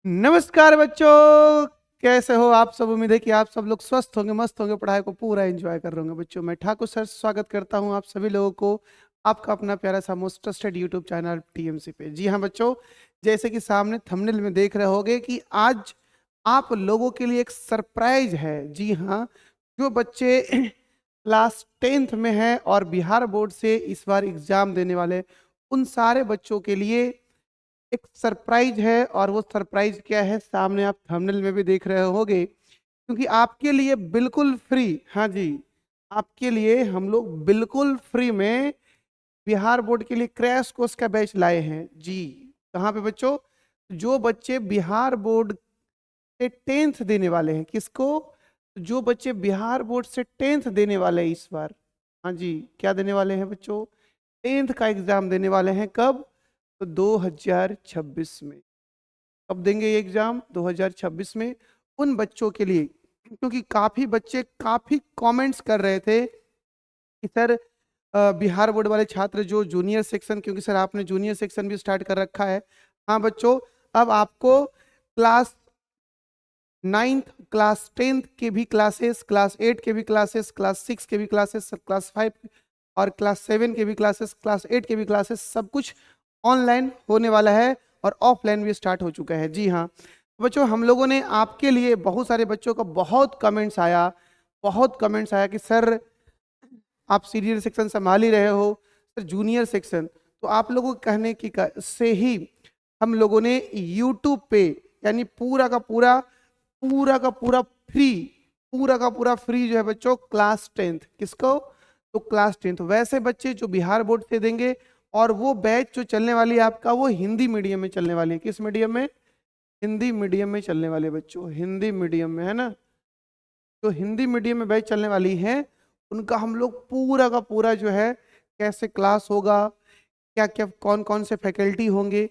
नमस्कार बच्चों, कैसे हो आप सब। उम्मीद है कि आप सब लोग स्वस्थ होंगे, मस्त होंगे, पढ़ाई को पूरा एंजॉय कर रहे होंगे। बच्चों, मैं ठाकुर सर स्वागत करता हूं आप सभी लोगों को आपका अपना प्यारा सा most trusted YouTube channel TMC पे। जी हाँ बच्चों, जैसे कि सामने थंबनेल में देख रहे होगे कि आज आप लोगों के लिए एक सरप्राइज है। जी हाँ, जो बच्चे क्लास 10th में हैं और बिहार बोर्ड से इस बार एग्जाम देने वाले, उन सारे बच्चों के लिए एक सरप्राइज है। और वो सरप्राइज क्या है, सामने आप थंबनेल में भी देख रहे होगे, क्योंकि आपके लिए बिल्कुल फ्री, हाँ जी, आपके लिए हम लोग बिल्कुल फ्री में बिहार बोर्ड के लिए क्रैश कोर्स का बैच लाए हैं। जी, कहाँ पे बच्चों? जो बच्चे बिहार बोर्ड से 10th देने वाले हैं, किसको? जो बच्चे बिहार बोर्ड से 10th देने वाले हैं इस बार। हाँ जी, क्या देने वाले हैं बच्चों? 10th का एग्जाम देने वाले हैं। कब? तो 2026 में। कब देंगे ये एग्जाम? 2026 में। उन बच्चों के लिए, क्योंकि काफी बच्चे काफी कमेंट्स कर रहे थे कि सर बिहार बोर्ड वाले छात्र जो जूनियर सेक्शन, क्योंकि सर आपने जूनियर सेक्शन भी स्टार्ट कर रखा है। हाँ बच्चों, अब आपको क्लास 9th, क्लास 10th के भी क्लासेस, क्लास 8 के भी क्लासेस, क्लास 6 के भी क्लासेस, क्लास 5 और क्लास 7 के भी क्लासेस, क्लास 8 के भी क्लासेस, सब कुछ ऑनलाइन होने वाला है और ऑफलाइन भी स्टार्ट हो चुका है। जी हाँ बच्चों, हम लोगों ने आपके लिए, बहुत सारे बच्चों का बहुत कमेंट्स आया कि सर आप सीनियर सेक्शन संभाल ही रहे हो, सर जूनियर सेक्शन। तो आप लोगों के कहने की से ही हम लोगों ने यूट्यूब पे, यानी पूरा का पूरा फ्री, जो है बच्चों, क्लास 10th, किसको? तो क्लास 10th वैसे बच्चे जो बिहार बोर्ड से देंगे। और वो बैच जो चलने वाली है आपका, वो हिंदी मीडियम में चलने वाली है। किस मीडियम में? हिंदी मीडियम में चलने वाले बच्चों, हिंदी मीडियम में, है ना। जो हिंदी मीडियम में बैच चलने वाली है, उनका हम लोग पूरा का पूरा जो है, कैसे क्लास होगा, क्या क्या, कौन कौन से फैकल्टी होंगे,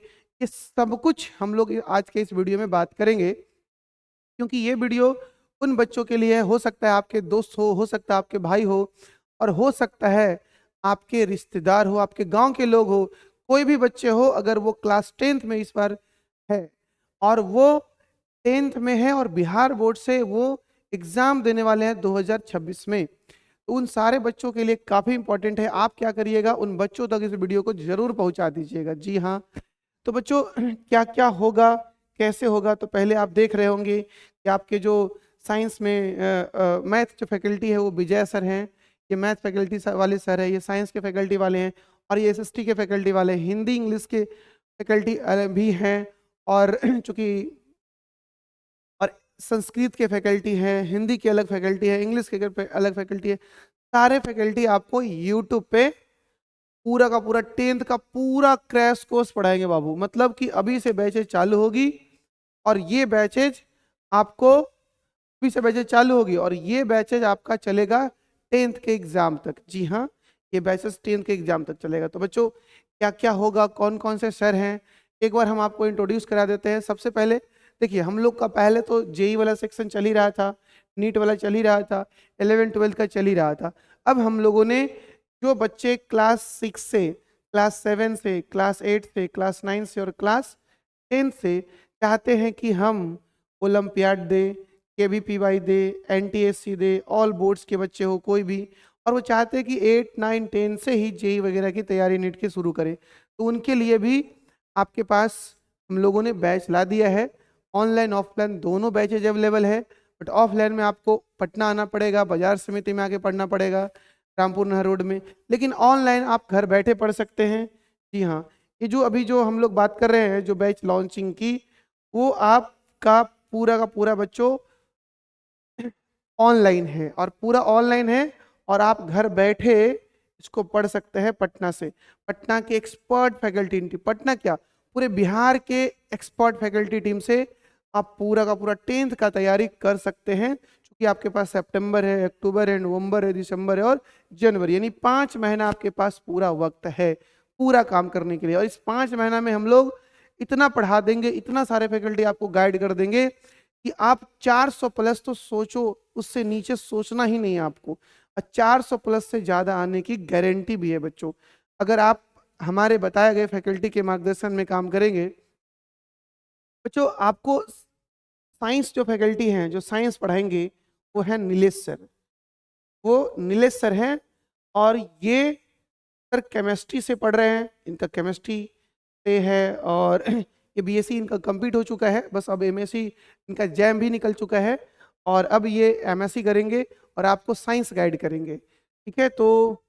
ये सब कुछ हम लोग आज के इस वीडियो में बात करेंगे। क्योंकि ये वीडियो उन बच्चों के लिए है, हो सकता है आपके दोस्त हो सकता है आपके भाई हो, और हो सकता है आपके रिश्तेदार हो, आपके गांव के लोग हो, कोई भी बच्चे हो, अगर वो क्लास 10th में इस बार है और वो 10th में है और बिहार बोर्ड से वो एग्जाम देने वाले हैं 2026 में, तो उन सारे बच्चों के लिए काफी इंपॉर्टेंट है। आप क्या करिएगा, उन बच्चों तक इस वीडियो को जरूर पहुंचा दीजिएगा। जी हाँ, तो बच्चों क्या क्या होगा, कैसे होगा, तो पहले आप देख रहे होंगे कि आपके जो साइंस में मैथ जो फैकल्टी है वो विजय सर हैं। ये मैथ फैकल्टी वाले सर है, ये साइंस के फैकल्टी वाले हैं, और ये एसएसटी के फैकल्टी वाले हैं, हिंदी इंग्लिश के फैकल्टी भी हैं, और चूंकि और संस्कृत के फैकल्टी हैं, हिंदी की अलग फैकल्टी है, इंग्लिश के अलग फैकल्टी है। सारे फैकल्टी आपको यूट्यूब पे पूरा का पूरा 10th का पूरा क्रैश कोर्स पढ़ाएंगे बाबू। मतलब कि अभी से बैचेज चालू होगी, और ये बैचेज आपको, अभी से बैचेज चालू होगी और ये बैचेज आपका चलेगा 10th के एग्जाम तक। जी हाँ, ये बैचेज 10th के एग्जाम तक चलेगा। तो बच्चों, क्या क्या होगा, कौन कौन से सर हैं, एक बार हम आपको इंट्रोड्यूस करा देते हैं। सबसे पहले देखिए, हम लोग का पहले तो जेई वाला सेक्शन चल ही रहा था, नीट वाला चल ही रहा था, 11th 12th का चल ही रहा था। अब हम लोगों ने जो बच्चे क्लास 6 से, क्लास 7 से, क्लास 8 से, क्लास 9 से और क्लास 10 से चाहते हैं कि हम ओलंपियाड दे, केवीपीवाई दे, एनटीएससी दे, ऑल बोर्ड्स के बच्चे हो कोई भी, और वो चाहते हैं कि 8 9 10 से ही जेई वगैरह की तैयारी नीट की शुरू करें, तो उनके लिए भी आपके पास हम लोगों ने बैच ला दिया है। ऑनलाइन ऑफलाइन दोनों बैचेज अवेलेबल है, बट ऑफलाइन में आपको पटना आना पड़ेगा, बाजार समिति में आके पढ़ना पड़ेगा, रामपुर नहर रोड में। लेकिन ऑनलाइन आप घर बैठे पढ़ सकते हैं। जी हाँ, ये जो अभी जो हम लोग बात कर रहे हैं जो बैच लॉन्चिंग की, वो आपका पूरा का पूरा बच्चों ऑनलाइन है, और पूरा ऑनलाइन है, और आप घर बैठे इसको पढ़ सकते हैं पटना से। पटना के एक्सपर्ट फैकल्टी टीम, पटना क्या, पूरे बिहार के एक्सपर्ट फैकल्टी टीम से आप पूरा का पूरा 10th का तैयारी कर सकते हैं। क्योंकि आपके पास सितंबर है, अक्टूबर है, नवंबर है, दिसंबर है और जनवरी, यानी 5 महीना आपके पास पूरा वक्त है पूरा काम करने के लिए। और इस 5 महीना में हम लोग इतना पढ़ा देंगे, इतना सारे फैकल्टी आपको गाइड कर देंगे कि आप 400 प्लस तो सोचो, उससे नीचे सोचना ही नहीं है आपको, और 400 प्लस से ज्यादा आने की गारंटी भी है बच्चों। अगर आप हमारे बताए गए फैकल्टी के मार्गदर्शन में काम करेंगे बच्चों आपको साइंस जो फैकल्टी हैं जो साइंस पढ़ाएंगे वो है नीलेश सर। वो नीलेश सर हैं और ये सर केमिस्ट्री से पढ़ रहे हैं, इनका केमिस्ट्री से है और ये बीएससी इनका कंप्लीट हो चुका है, बस अब एमएससी इनका जैम भी निकल चुका है और अब ये एमएससी करेंगे और आपको साइंस गाइड करेंगे। ठीक है, तो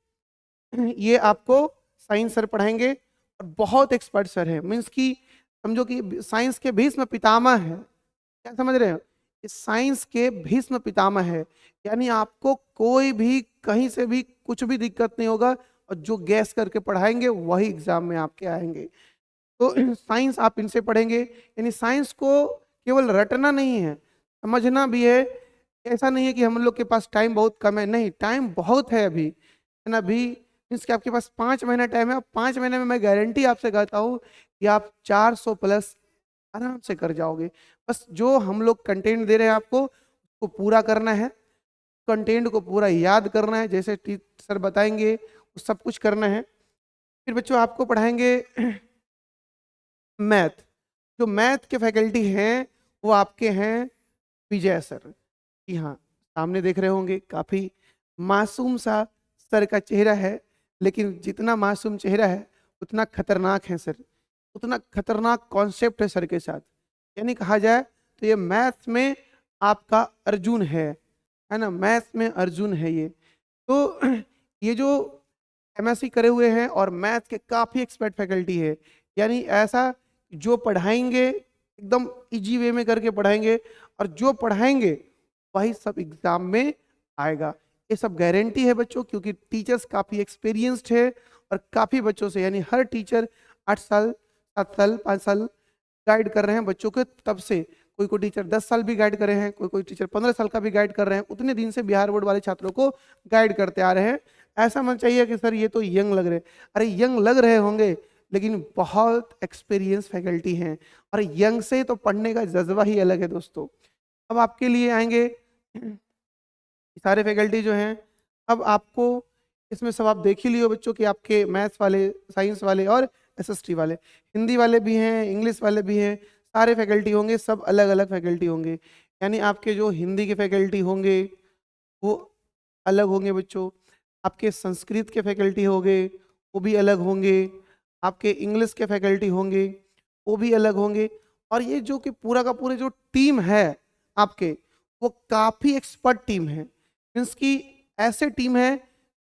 ये आपको साइंस सर पढ़ाएंगे और बहुत एक्सपर्ट सर है, मीन्स कि समझो कि साइंस के भीष्म पितामह है। क्या समझ रहे हो? ये साइंस के भीष्म पितामह है, यानी आपको कोई भी कहीं से भी कुछ भी दिक्कत नहीं होगा और जो गैस करके पढ़ाएंगे वही एग्जाम में आपके आएंगे। तो साइंस आप इनसे पढ़ेंगे, यानी साइंस को केवल रटना नहीं है, समझना भी है। ऐसा नहीं है कि हम लोग के पास टाइम बहुत कम है, नहीं, टाइम बहुत है अभी, है ना। अभी मीन्स कि आपके पास 5 महीना टाइम है, 5 महीने में मैं गारंटी आपसे कहता हूँ कि आप 400 प्लस आराम से कर जाओगे। बस जो हम लोग कंटेंट दे रहे हैं आपको उसको पूरा करना है, कंटेंट को पूरा याद करना है, जैसे सर बताएंगे वो सब कुछ करना है। फिर बच्चों आपको पढ़ाएंगे मैथ। जो मैथ के फैकल्टी हैं वो आपके हैं विजय सर। जी हाँ, सामने देख रहे होंगे, काफी मासूम सा सर का चेहरा है, लेकिन जितना मासूम चेहरा है उतना खतरनाक है सर, उतना खतरनाक कॉन्सेप्ट है सर के साथ। यानी कहा जाए तो ये मैथ्स में आपका अर्जुन है ना, मैथ्स में अर्जुन है ये। तो ये जो एमएससी करे हुए हैं और मैथ के काफी एक्सपर्ट फैकल्टी है, यानी ऐसा जो पढ़ाएंगे एकदम इजी वे में करके पढ़ाएंगे और जो पढ़ाएंगे वही सब एग्जाम में आएगा, ये सब गारंटी है बच्चों, क्योंकि टीचर्स काफी एक्सपीरियंस्ड है और काफी बच्चों से, यानी हर टीचर 8 साल 7 साल 5 साल गाइड कर रहे हैं बच्चों के, तब से कोई टीचर 10 साल भी गाइड कर रहे हैं, कोई टीचर 15 साल का भी गाइड कर रहे हैं, उतने दिन से बिहार बोर्ड वाले छात्रों को गाइड करते आ रहे हैं। ऐसा मत चाहिए कि सर ये तो यंग लग रहे, अरे यंग लग रहे होंगे लेकिन बहुत एक्सपीरियंस फैकल्टी हैं और यंग से तो पढ़ने का जज्बा ही अलग है दोस्तों। अब आपके लिए आएंगे सारे फैकल्टी जो हैं, अब आपको इसमें सब आप देख ही लियो बच्चों कि आपके मैथ्स वाले, साइंस वाले और एसएसटी वाले, हिंदी वाले भी हैं, इंग्लिश वाले भी हैं, सारे फैकल्टी होंगे, सब अलग अलग फैकल्टी होंगे। यानी आपके जो हिंदी के फैकल्टी होंगे वो अलग होंगे बच्चों, आपके संस्कृत के फैकल्टी होंगे वो भी अलग होंगे, आपके इंग्लिश के फैकल्टी होंगे वो भी अलग होंगे। और ये जो कि पूरा का पूरा जो टीम है आपके, वो काफ़ी एक्सपर्ट टीम है, मीन्स की ऐसे टीम है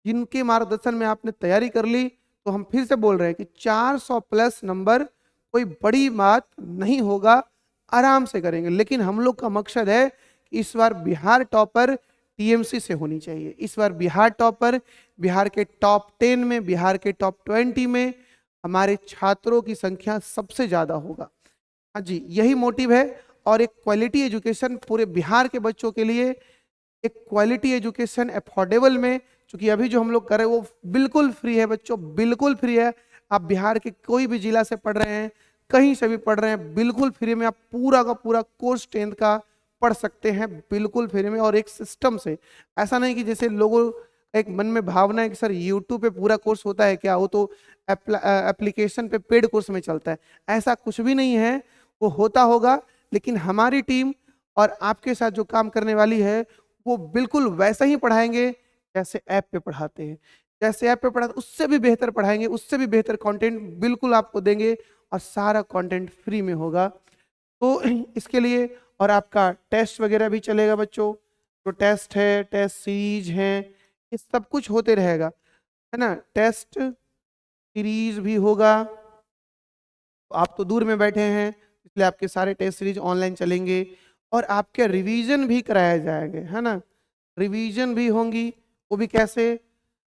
जिनके मार्गदर्शन में आपने तैयारी कर ली तो हम फिर से बोल रहे हैं कि 400 प्लस नंबर कोई बड़ी बात नहीं होगा, आराम से करेंगे। लेकिन हम लोग का मकसद है कि इस बार बिहार टॉपर टीएमसी से होनी चाहिए, इस बार बिहार टॉपर, बिहार के टॉप 10 में, बिहार के टॉप 20 में हमारे छात्रों की संख्या सबसे ज्यादा होगा। हाँ जी, यही मोटिव है। और एक क्वालिटी एजुकेशन पूरे बिहार के बच्चों के लिए, एक क्वालिटी एजुकेशन अफोर्डेबल में, क्योंकि अभी जो हम लोग कर रहे हैं वो बिल्कुल फ्री है बच्चों, बिल्कुल फ्री है। आप बिहार के कोई भी जिला से पढ़ रहे हैं, कहीं से भी पढ़ रहे हैं, बिल्कुल फ्री में आप पूरा का पूरा कोर्स 10th का पढ़ सकते हैं, बिल्कुल फ्री में और एक सिस्टम से। ऐसा नहीं कि जैसे लोगों एक मन में भावना है कि सर यूट्यूब पे पूरा कोर्स होता है क्या, वो तो एप्लीकेशन पे पेड कोर्स में चलता है, ऐसा कुछ भी नहीं है। वो होता होगा लेकिन हमारी टीम और आपके साथ जो काम करने वाली है वो बिल्कुल वैसा ही पढ़ाएंगे जैसे ऐप पे पढ़ाते हैं, जैसे ऐप पे पढ़ाते उससे भी बेहतर पढ़ाएंगे, उससे भी बेहतर कंटेंट बिल्कुल आपको देंगे और सारा कंटेंट फ्री में होगा। तो इसके लिए और आपका टेस्ट वगैरह भी चलेगा बच्चों, जो टेस्ट है, टेस्ट सीरीज है, ये सब कुछ होते रहेगा, है ना। टेस्ट सीरीज भी होगा, तो आप तो दूर में बैठे हैं इसलिए आपके सारे टेस्ट सीरीज ऑनलाइन चलेंगे और आपके रिवीजन भी कराया जाएंगे, है ना। रिवीजन भी होंगी, वो भी कैसे,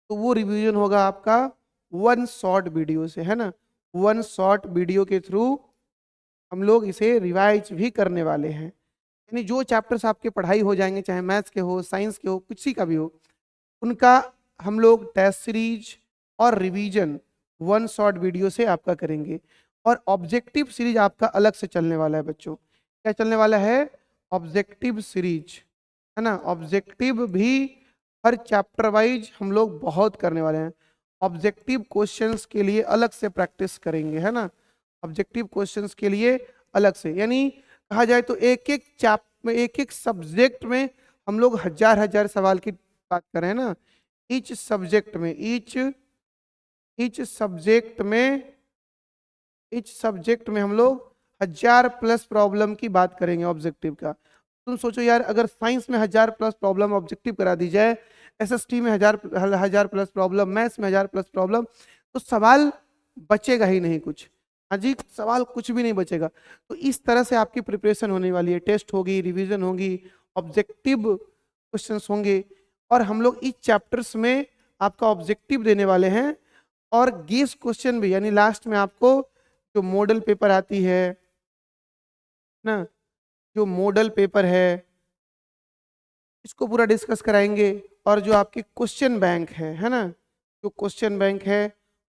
तो वो रिवीजन होगा आपका 1 शॉर्ट वीडियो से, है ना। 1 शॉर्ट वीडियो के थ्रू हम लोग इसे रिवाइज भी करने वाले हैं, यानी जो चैप्टर्स आपके पढ़ाई हो जाएंगे, चाहे मैथ्स के हो, साइंस के हो, किसी का भी हो, उनका हम लोग टेस्ट सीरीज और रिवीजन 1 शॉर्ट वीडियो से आपका करेंगे। और ऑब्जेक्टिव सीरीज आपका अलग से चलने वाला है बच्चों। क्या चलने वाला है? ऑब्जेक्टिव सीरीज, है ना। ऑब्जेक्टिव भी हर चैप्टर वाइज हम लोग बहुत करने वाले हैं। ऑब्जेक्टिव क्वेश्चंस के लिए अलग से प्रैक्टिस करेंगे, है ना। ऑब्जेक्टिव क्वेश्चंस के लिए अलग से, यानी कहा जाए तो एक एक चैप में, एक एक सब्जेक्ट में हम लोग हजार हजार सवाल की बात कर रहे हैं ना। ईच सब्जेक्ट में, ईच सब्जेक्ट में हम लोग 1000+ प्रॉब्लम की बात करेंगे ऑब्जेक्टिव का। तुम सोचो यार, अगर साइंस में 1000+ प्रॉब्लम ऑब्जेक्टिव करा दी जाए, एसएसटी में 1000+ प्रॉब्लम, मैथ्स में 1000+ प्रॉब्लम, तो सवाल बचेगा ही नहीं कुछ। हाँ जी, सवाल कुछ भी नहीं बचेगा। तो इस तरह से आपकी प्रिपरेशन होने वाली है, टेस्ट होगी, रिवीजन होगी, ऑब्जेक्टिव क्वेश्चंस होंगे, और हम लोग इस चैप्टर्स में आपका ऑब्जेक्टिव देने वाले हैं, और गेस क्वेश्चन भी, यानी लास्ट में आपको जो मॉडल पेपर आती है ना, जो मॉडल पेपर है इसको पूरा डिस्कस कराएंगे, और जो आपकी क्वेश्चन बैंक है ना, जो क्वेश्चन बैंक है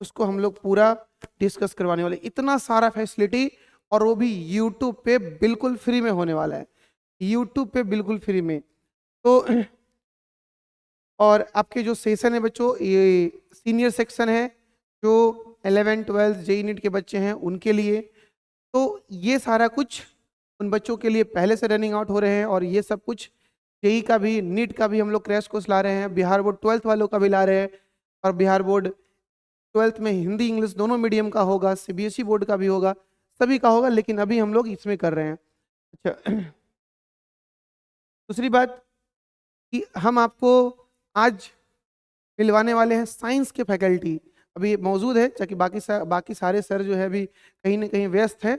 उसको हम लोग पूरा डिस्कस करवाने वाले। इतना सारा फैसिलिटी, और वो भी यूट्यूब पे बिल्कुल फ्री में होने वाला है, यूट्यूब पे बिल्कुल फ्री में। तो और आपके जो सेशन है बच्चों, ये सीनियर सेक्शन है, जो 11 12 जेई नीट के बच्चे हैं उनके लिए। तो ये सारा कुछ उन बच्चों के लिए पहले से रनिंग आउट हो रहे हैं, और ये सब कुछ जेई का भी, नीट का भी हम लोग क्रैश कोर्स ला रहे हैं, बिहार बोर्ड 12th वालों का भी ला रहे हैं, और बिहार बोर्ड 12th में हिंदी इंग्लिश दोनों मीडियम का होगा, सीबीएसई बोर्ड का भी होगा, सभी का होगा, लेकिन अभी हम लोग इसमें कर रहे हैं। अच्छा, दूसरी बात कि हम आपको आज मिलवाने वाले हैं साइंस के फैकल्टी, अभी मौजूद है, ताकि बाकी सारे सर जो है अभी कहीं ना कहीं व्यस्त हैं,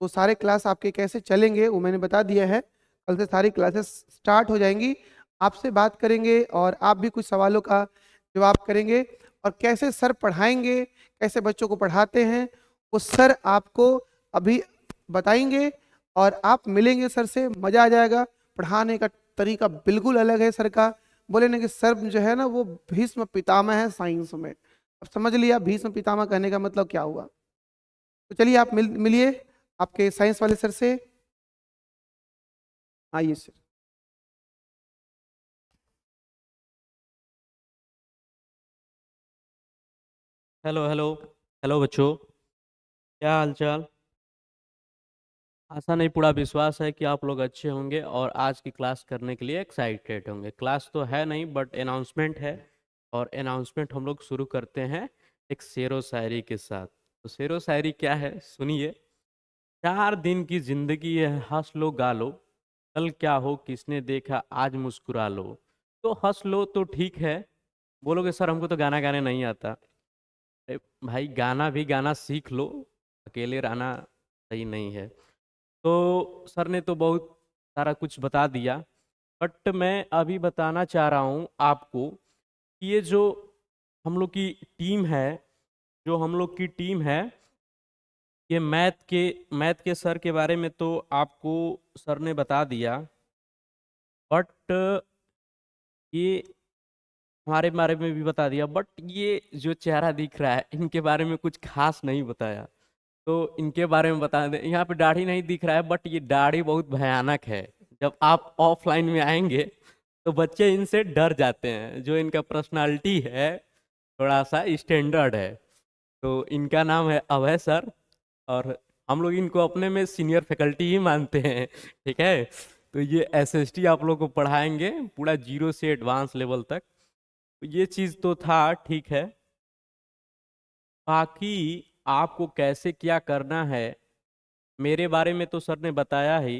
तो सारे क्लास आपके कैसे चलेंगे वो मैंने बता दिया है। कल से सारी क्लासेस स्टार्ट हो जाएंगी, आपसे बात करेंगे, और आप भी कुछ सवालों का जवाब करेंगे, और कैसे सर पढ़ाएंगे, कैसे बच्चों को पढ़ाते हैं, वो सर आपको अभी बताएंगे, और आप मिलेंगे सर से, मजा आ जाएगा। पढ़ाने का तरीका बिल्कुल अलग है सर का। बोले ना कि सर जो है ना वो भीष्म पितामह है साइंस में। अब समझ लिया भीष्म पितामह कहने का मतलब क्या हुआ। तो चलिए आप मिलिए आपके साइंस वाले सर से, आइए सर। Hello hello. हेलो बच्चों, क्या हाल चाल। आशा नहीं पूरा विश्वास है कि आप लोग अच्छे होंगे और आज की क्लास करने के लिए एक्साइटेड होंगे। क्लास तो है नहीं बट अनाउंसमेंट है, और अनाउंसमेंट हम लोग शुरू करते हैं एक शेरो शायरी के साथ। तो शेरो शायरी क्या है सुनिए। 4 दिन की जिंदगी है, हंस लो गा लो, कल क्या हो किसने देखा आज मुस्कुरा लो। तो हंस लो तो ठीक है, बोलोगे सर हमको तो गाना गाने नहीं आता। अरे भाई गाना भी गाना सीख लो, अकेले रहना सही नहीं है। तो सर ने तो बहुत सारा कुछ बता दिया, बट मैं अभी बताना चाह रहा हूँ आपको कि ये जो हम लोग की टीम है, जो हम लोग की टीम है, ये मैथ के सर के बारे में तो आपको सर ने बता दिया, बट ये हमारे बारे में भी बता दिया, बट ये जो चेहरा दिख रहा है इनके बारे में कुछ खास नहीं बताया। तो इनके बारे में बता दें, यहाँ पे दाढ़ी नहीं दिख रहा है बट ये दाढ़ी बहुत भयानक है। जब आप ऑफलाइन में आएंगे तो बच्चे इनसे डर जाते हैं। जो इनका पर्सनालिटी है थोड़ा सा स्टैंडर्ड है। तो इनका नाम है अभय सर, और हम लोग इनको अपने में सीनियर फैकल्टी ही मानते हैं। ठीक है, तो ये एसएसटी आप लोग को पढ़ाएंगे पूरा 0 से एडवांस लेवल तक। तो ये चीज़ तो था, ठीक है। बाकी आपको कैसे क्या करना है मेरे बारे में तो सर ने बताया ही।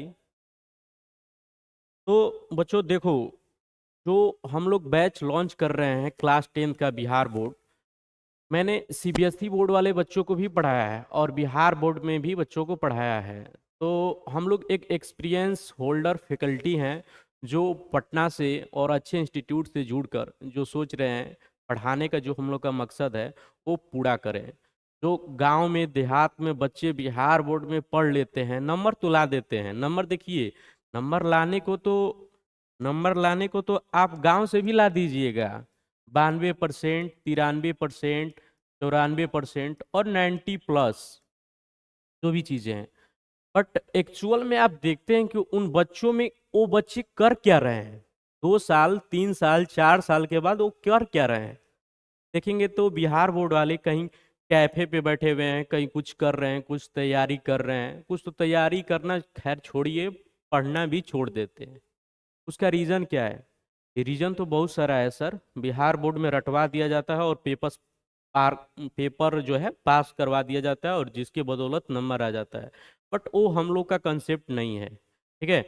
तो बच्चों देखो, जो हम लोग बैच लॉन्च कर रहे हैं क्लास 10th का बिहार बोर्ड, मैंने सीबीएसई बोर्ड वाले बच्चों को भी पढ़ाया है और बिहार बोर्ड में भी बच्चों को पढ़ाया है। तो हम लोग एक एक्सपीरियंस होल्डर फैकल्टी हैं, जो पटना से और अच्छे इंस्टीट्यूट से जुड़कर जो सोच रहे हैं पढ़ाने का जो हम लोग का मकसद है वो पूरा करें। जो गांव में देहात में बच्चे बिहार बोर्ड में पढ़ लेते हैं, नंबर तो ला देते हैं। नंबर देखिए, नंबर लाने को तो नंबर लाने को तो आप गांव से भी ला दीजिएगा। 92%, 93%, 94% और 90+ जो भी चीजें हैं। बट एक्चुअल में आप देखते हैं कि उन बच्चों में वो बच्चे कर क्या रहे हैं। 2 साल 3 साल 4 साल के बाद वो कर क्या रहे हैं, देखेंगे तो बिहार बोर्ड वाले कहीं कैफे पे बैठे हुए हैं, कहीं कुछ कर रहे हैं, कुछ तैयारी कर रहे हैं। कुछ तो तैयारी करना खैर छोड़िए, पढ़ना भी छोड़ देते हैं। उसका रीज़न क्या है? रीज़न तो बहुत सारा है सर। बिहार बोर्ड में रटवा दिया जाता है और पार पेपर जो है पास करवा दिया जाता है, और जिसके बदौलत नंबर आ जाता है। बट वो हम लोग का कंसेप्ट नहीं है, ठीक है।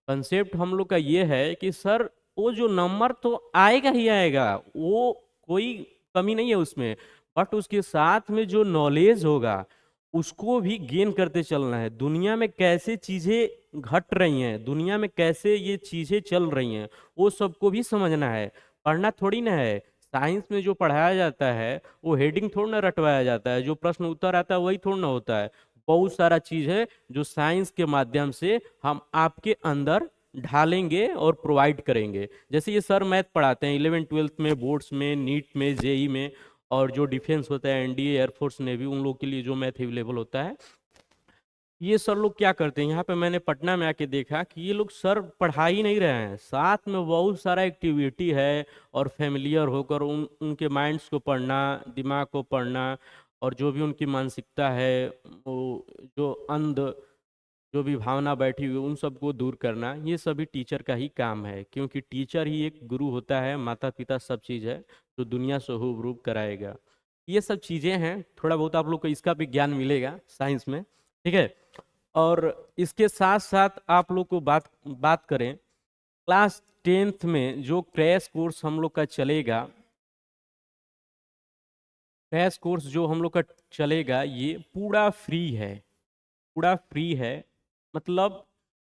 कंसेप्ट हम लोग का ये है कि सर, वो जो नंबर तो आएगा ही आएगा, वो कोई कमी नहीं है उसमें। बट उसके साथ में जो नॉलेज होगा, उसको भी गेन करते चलना है। दुनिया में कैसे चीज़ें घट रही हैं, दुनिया में कैसे ये चीज़ें चल रही हैं, वो सबको भी समझना है। पढ़ना थोड़ी ना है। साइंस में जो पढ़ाया जाता है वो हेडिंग थोड़ा ना रटवाया जाता है, जो प्रश्न उत्तर आता है वही थोड़ा ना होता है। बहुत सारा चीज़ है जो साइंस के माध्यम से हम आपके अंदर ढालेंगे और प्रोवाइड करेंगे। जैसे ये सर मैथ पढ़ाते हैं 11th 12th में, बोर्ड्स में, नीट में, जेई में, और जो डिफेंस होता है, एनडीए, एयरफोर्स, नेवी, उन लोग के लिए जो मैथ अवेलेबल होता है, ये सर लोग क्या करते हैं, यहाँ पे मैंने पटना में आके देखा कि ये लोग सर पढ़ा ही नहीं रहे हैं, साथ में बहुत सारा एक्टिविटी है। और फेमिलियर होकर उनके माइंड्स को पढ़ना, दिमाग को पढ़ना, और जो भी उनकी मानसिकता है, वो जो अंध जो भी भावना बैठी हुई उन सबको दूर करना, ये सभी टीचर का ही काम है। क्योंकि टीचर ही एक गुरु होता है, माता पिता सब चीज़ है, जो दुनिया से हुबरूब कराएगा। ये सब चीज़ें हैं, थोड़ा बहुत आप लोग को इसका भी ज्ञान मिलेगा साइंस में, ठीक है। और इसके साथ साथ आप लोग को बात बात करें, क्लास 10th में जो क्रैश कोर्स हम लोग का चलेगा, क्रैश कोर्स जो हम लोग का चलेगा, ये पूरा फ्री है, पूरा फ्री है। मतलब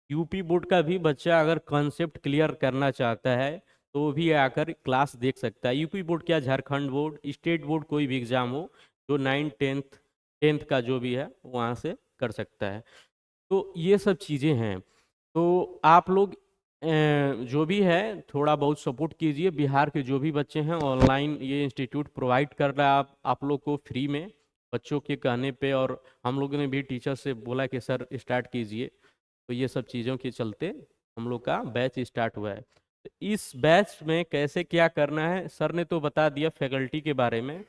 यूपी बोर्ड का भी बच्चा अगर कॉन्सेप्ट क्लियर करना चाहता है तो वो भी आकर क्लास देख सकता है। यूपी बोर्ड क्या, झारखंड बोर्ड, स्टेट बोर्ड, कोई भी एग्जाम हो, जो 9th 10th का जो भी है वहाँ से कर सकता है। तो ये सब चीज़ें हैं। तो आप लोग जो भी है थोड़ा बहुत सपोर्ट कीजिए। बिहार के जो भी बच्चे हैं, ऑनलाइन ये इंस्टीट्यूट प्रोवाइड कर रहा है आप लोग को फ्री में, बच्चों के कहने पे। और हम लोगों ने भी टीचर से बोला कि सर स्टार्ट कीजिए। तो ये सब चीज़ों के चलते हम लोग का बैच स्टार्ट हुआ है। तो इस बैच में कैसे क्या करना है, सर ने तो बता दिया फैकल्टी के बारे में।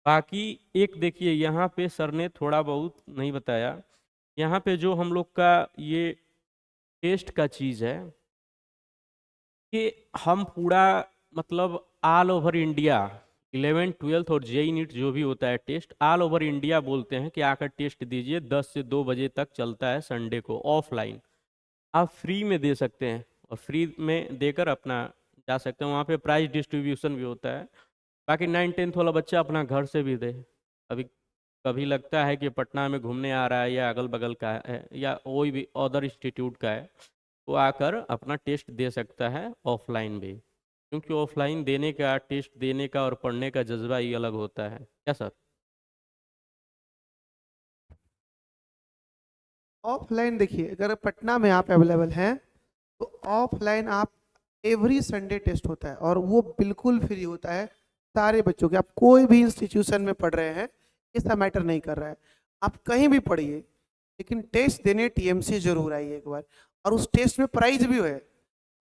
बाकी एक देखिए, यहाँ पे सर ने थोड़ा बहुत नहीं बताया। यहाँ पे जो हम लोग का ये टेस्ट का चीज़ है कि हम पूरा, मतलब all over India, 11th 12th और जेई नीट जो भी होता है टेस्ट, ऑल ओवर इंडिया बोलते हैं कि आकर टेस्ट दीजिए। 10 से 2 बजे तक चलता है, संडे को ऑफलाइन। आप फ्री में दे सकते हैं, और फ्री में देकर अपना जा सकते हैं। वहाँ पे प्राइज डिस्ट्रीब्यूशन भी होता है। बाकी 9th 10th वाला बच्चा अपना घर से भी दे। अभी कभी लगता है कि पटना में घूमने आ रहा है, या अगल बगल का है, या कोई भी अदर इंस्टीट्यूट का है, वो आकर अपना टेस्ट दे सकता है ऑफलाइन भी। क्योंकि ऑफलाइन देने का, टेस्ट देने का और पढ़ने का जज्बा ही अलग होता है, क्या सर? ऑफलाइन देखिए, अगर पटना में आप अवेलेबल हैं तो ऑफलाइन आप एवरी संडे टेस्ट होता है, और वो बिल्कुल फ्री होता है सारे बच्चों के। आप कोई भी इंस्टीट्यूशन में पढ़ रहे हैं, इसका मैटर नहीं कर रहा है, आप कहीं भी पढ़िए, लेकिन टेस्ट देने टीएमसी जरूर आइए एक बार। और उस टेस्ट में प्राइज भी है,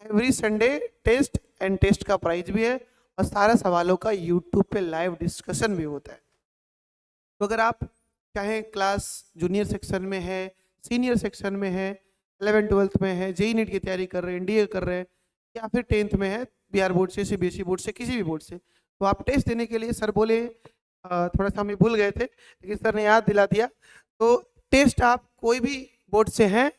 every Sunday test, and test का प्राइज भी है, और सारे सवालों का यूट्यूब पे लाइव डिस्कशन भी होता है। तो अगर आप चाहे क्लास जूनियर सेक्शन में है, सीनियर सेक्शन में है, 11th 12th में है, जेई नीट की तैयारी कर रहे हैं, एनडीए कर रहे हैं, या फिर 10th में है, बिहार बोर्ड से, सीबीएसई बोर्ड से, किसी भी बोर्ड से, तो आप टेस्ट देने के लिए, सर बोले थोड़ा सा हमें भूल गए थे लेकिन सर ने याद दिला दिया। तो टेस्ट आप कोई भी बोर्ड से हैं,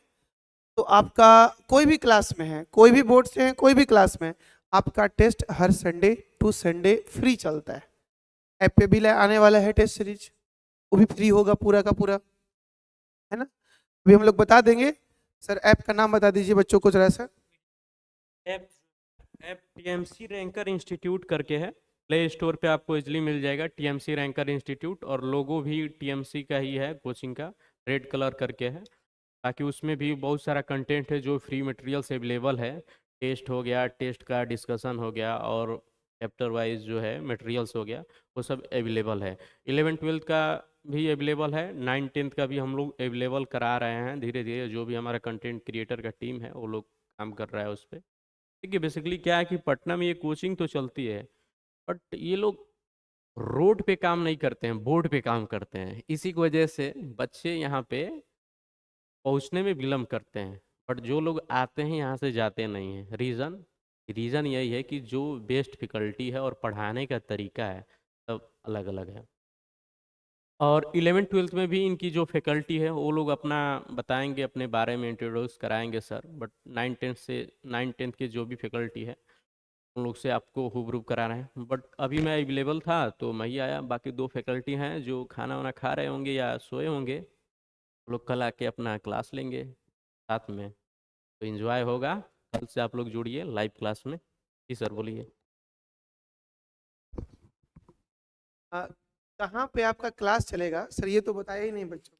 तो आपका कोई भी क्लास में है, कोई भी बोर्ड से है, कोई भी क्लास में है, आपका टेस्ट हर संडे टू संडे फ्री चलता है। ऐप पे भी आने वाला है टेस्ट सीरीज, वो भी फ्री होगा पूरा का पूरा, है ना। अभी हम लोग बता देंगे। सर ऐप का नाम बता दीजिए बच्चों को जरा सा। App app TMC ranker institute करके है। प्ले स्टोर पे आपको इजली मिल जाएगा, टीएमसी रैंकर इंस्टीट्यूट। और लोगो भी टीएमसी का ही है, कोचिंग का, रेड कलर करके है। ताकि उसमें भी बहुत सारा कंटेंट है जो फ्री मटेरियल्स अवेलेबल है। टेस्ट हो गया, टेस्ट का डिस्कशन हो गया, और चैप्टर वाइज जो है मटेरियल्स हो गया, वो सब अवेलेबल है। 11th 12th का भी अवेलेबल है, 9th 10th का भी हम लोग अवेलेबल करा रहे हैं धीरे धीरे। जो भी हमारा कंटेंट क्रिएटर का टीम है वो लोग काम कर रहा है उस पर। देखिए बेसिकली क्या है कि पटना में ये कोचिंग तो चलती है, बट ये लोग रोड पे काम नहीं करते हैं, बोर्ड पे काम करते हैं। इसी की वजह से बच्चे यहाँ पे पहुँचने में विलम्ब करते हैं। बट जो लोग आते हैं यहाँ से जाते नहीं हैं। रीज़न रीज़न यही है कि जो बेस्ट फैकल्टी है और पढ़ाने का तरीका है सब अलग अलग है। और 11th-12th में भी इनकी जो फैकल्टी है वो लोग अपना बताएंगे, अपने बारे में इंट्रोड्यूस कराएंगे सर। बट 9th-10th के जो भी फैकल्टी है उन लोग से आपको हुबरूब करा रहे हैं। बट अभी मैं अवेलेबल था तो मैं ही आया। बाकी दो फैकल्टी हैं जो खाना वाना खा रहे होंगे या सोए होंगे, वो लोग कल आके अपना क्लास लेंगे साथ में, तो एंजॉय होगा। कल से आप लोग जुड़िए लाइव क्लास में। जी सर बोलिए। आ, कहाँ पे आपका क्लास चलेगा सर, ये तो बताया ही नहीं बच्चों को।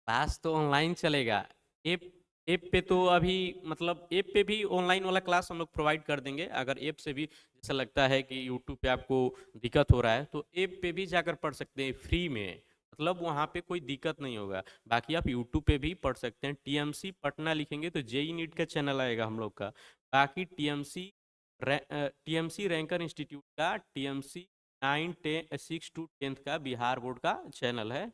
क्लास तो ऑनलाइन चलेगा। ऐप ऐप पे तो अभी मतलब ऐप पे भी ऑनलाइन वाला क्लास हम लोग प्रोवाइड कर देंगे। अगर ऐप से भी जैसा लगता है कि यूट्यूब पे आपको दिक्कत हो रहा है तो ऐप पे भी जाकर पढ़ सकते हैं फ्री में। मतलब वहाँ पे कोई दिक्कत नहीं होगा। बाकी आप यूट्यूब पे भी पढ़ सकते हैं। टीएमसी पटना लिखेंगे तो जेई नीट का चैनल आएगा हम लोग का। बाकी टीएमसी रैंकर इंस्टीट्यूट का टीएमसी 9-10 6 to 10 का बिहार बोर्ड का चैनल है।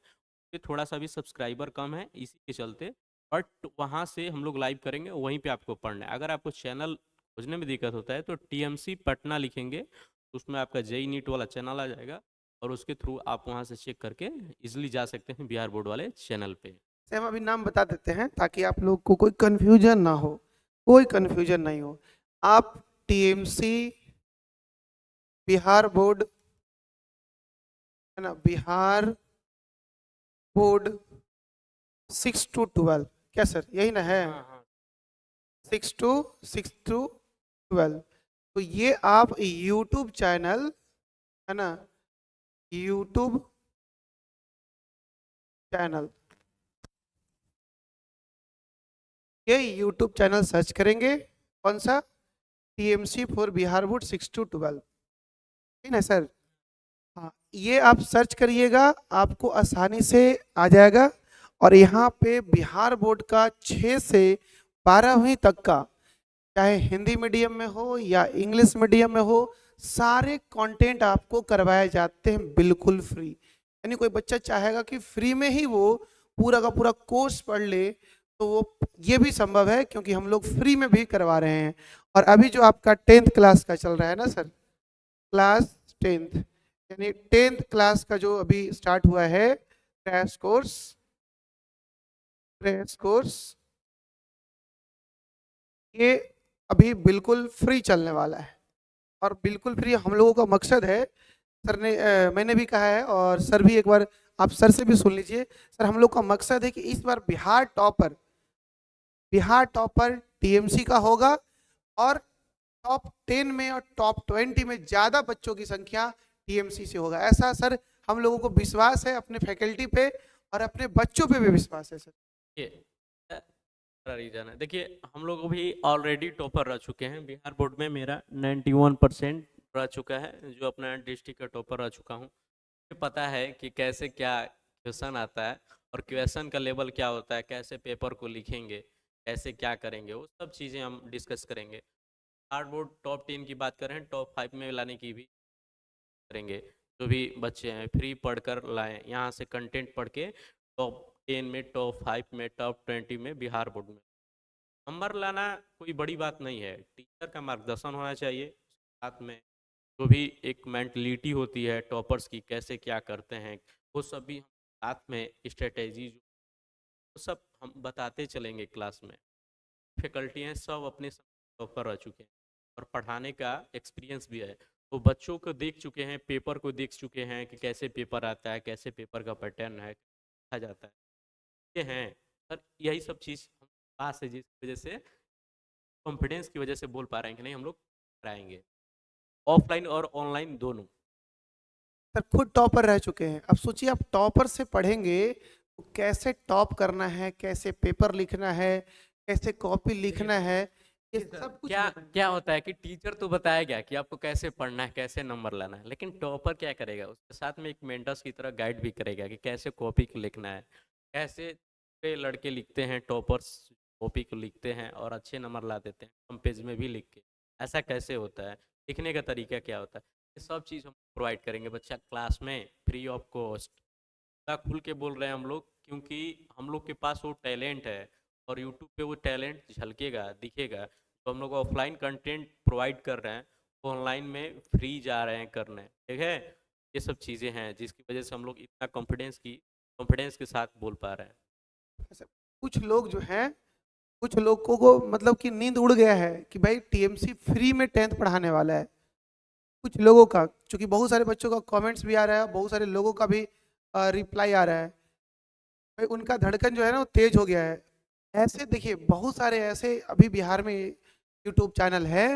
पे थोड़ा सा भी सब्सक्राइबर कम है इसी के चलते। बट वहाँ से हम लोग लाइव करेंगे, वहीं पे आपको पढ़ना है। अगर आपको चैनल खोजने में दिक्कत होता है तो टीएमसी पटना लिखेंगे तो उसमें आपका जेई नीट वाला चैनल आ जाएगा और उसके थ्रू आप वहाँ से चेक करके इजिली जा सकते हैं बिहार बोर्ड वाले चैनल पे। से हम अभी नाम बता देते हैं ताकि आप लोग को कोई कंफ्यूजन ना हो, कोई कंफ्यूजन नहीं हो। आप टीएमसी बिहार बोर्ड, है ना, बिहार बोर्ड 6 to 12, क्या सर यही ना है? हाँ हाँ 6 to 12। तो ये आप यूट्यूब चैनल, है ना, यूट्यूब चैनल, ये यूट्यूब चैनल सर्च करेंगे। कौन सा? TMC for Bihar board 6 to 12, ठीक है सर? हाँ, ये आप सर्च करिएगा, आपको आसानी से आ जाएगा। और यहाँ पे बिहार बोर्ड का 6 से 12वीं तक का, चाहे हिंदी मीडियम में हो या इंग्लिश मीडियम में हो, सारे कंटेंट आपको करवाए जाते हैं बिल्कुल फ्री। यानी कोई बच्चा चाहेगा कि फ्री में ही वो पूरा का पूरा कोर्स पढ़ ले तो वो ये भी संभव है, क्योंकि हम लोग फ्री में भी करवा रहे हैं। और अभी जो आपका 10th क्लास का चल रहा है ना सर, क्लास 10th, यानी 10th क्लास का जो अभी स्टार्ट हुआ है क्रैश कोर्स, ये अभी बिल्कुल फ्री चलने वाला है। और बिल्कुल फ्री हम लोगों का मकसद है, सर ने मैंने भी कहा है और सर भी, एक बार आप सर से भी सुन लीजिए। सर हम लोग का मकसद है कि इस बार बिहार टॉपर टीएमसी का होगा। और टॉप 10 में और टॉप 20 में ज़्यादा बच्चों की संख्या टीएमसी से होगा। ऐसा सर हम लोगों को विश्वास है, अपने फैकल्टी पे और अपने बच्चों पे भी विश्वास है सर। ये रीजन है। देखिए हम लोग भी ऑलरेडी टॉपर रह चुके हैं। बिहार बोर्ड में मेरा 91% रह चुका है, जो अपना डिस्ट्रिक्ट का टॉपर रह चुका हूँ। मुझे पता है कि कैसे क्या क्वेश्चन आता है और क्वेश्चन का लेवल क्या होता है, कैसे पेपर को लिखेंगे, कैसे क्या करेंगे, वो सब चीज़ें हम डिस्कस करेंगे। हार्ड बोर्ड टॉप 10 की बात करें, टॉप 5 में लाने की भी करेंगे। जो भी बच्चे हैं फ्री पढ़कर लाएं, यहाँ से कंटेंट पढ़ के टॉप 10 में, टॉप 5 में, टॉप 20 में बिहार बोर्ड में नंबर लाना कोई बड़ी बात नहीं है। टीचर का मार्गदर्शन होना चाहिए, साथ में जो भी एक मेंटलिटी होती है टॉपर्स की, कैसे क्या करते हैं, वो सब भी हम साथ में स्ट्रेटेजी वो सब हम बताते चलेंगे क्लास में। फैकल्टी हैं सब अपने टॉपर रह चुके हैं और पढ़ाने का एक्सपीरियंस भी है। वो बच्चों को देख चुके हैं, पेपर को देख चुके हैं कि कैसे पेपर आता है, कैसे पेपर का पैटर्न है, लिखा जाता है। ये हैं सर, यही सब चीज़ हम पास है, जिसकी वजह से कॉन्फिडेंस की वजह से बोल पा रहे हैं कि नहीं हम लोग कराएंगे, ऑफलाइन और ऑनलाइन दोनों। सर खुद टॉपर रह चुके हैं, अब सोचिए आप टॉपर से पढ़ेंगे तो कैसे टॉप करना है, कैसे पेपर लिखना है, कैसे कॉपी लिखना है, ये सब कुछ क्या बताएंगे। क्या होता है कि टीचर तो बताया गया कि आपको कैसे पढ़ना है, कैसे नंबर लाना है, लेकिन टॉपर क्या करेगा, उसके साथ में एक मेंटर्स की तरह गाइड भी करेगा कि कैसे कॉपी को लिखना है, कैसे पे लड़के लिखते हैं, टॉपर्स कॉपी को लिखते हैं और अच्छे नंबर ला देते हैं, कम पेज में भी लिख के, ऐसा कैसे होता है, लिखने का तरीका क्या होता है, ये सब चीज़ हम प्रोवाइड करेंगे बच्चा क्लास में फ्री ऑफ कॉस्ट। खुल के बोल रहे हैं हम लोग, क्योंकि हम लोग के पास वो टैलेंट है और यूट्यूब पे वो टैलेंट झलकेगा, दिखेगा। तो हम लोग ऑफलाइन कंटेंट प्रोवाइड कर रहे हैं, वो ऑनलाइन में फ्री जा रहे हैं करने, ठीक है। ये सब चीज़ें हैं जिसकी वजह से हम लोग इतना कॉन्फिडेंस के साथ बोल पा रहे हैं। ऐसा कुछ लोग जो हैं, कुछ लोगों को मतलब कि नींद उड़ गया है कि भाई टीएमसी फ्री में 10th पढ़ाने वाला है। कुछ लोगों का, क्योंकि बहुत सारे बच्चों का कमेंट्स भी आ रहा है, बहुत सारे लोगों का भी रिप्लाई आ रहा है, भाई उनका धड़कन जो है ना वो तेज हो गया है। ऐसे देखिए बहुत सारे ऐसे अभी बिहार में यूट्यूब चैनल है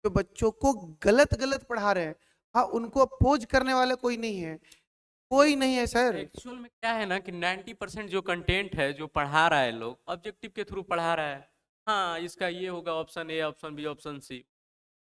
जो बच्चों को गलत गलत पढ़ा रहे हैं। हाँ, उनको अपोज करने वाला कोई नहीं है, कोई नहीं है सर। एक्चुअल में क्या है ना कि 90% जो कंटेंट है जो पढ़ा रहा है लोग ऑब्जेक्टिव के थ्रू पढ़ा रहा है। हाँ, इसका ये होगा option A, option B, option C,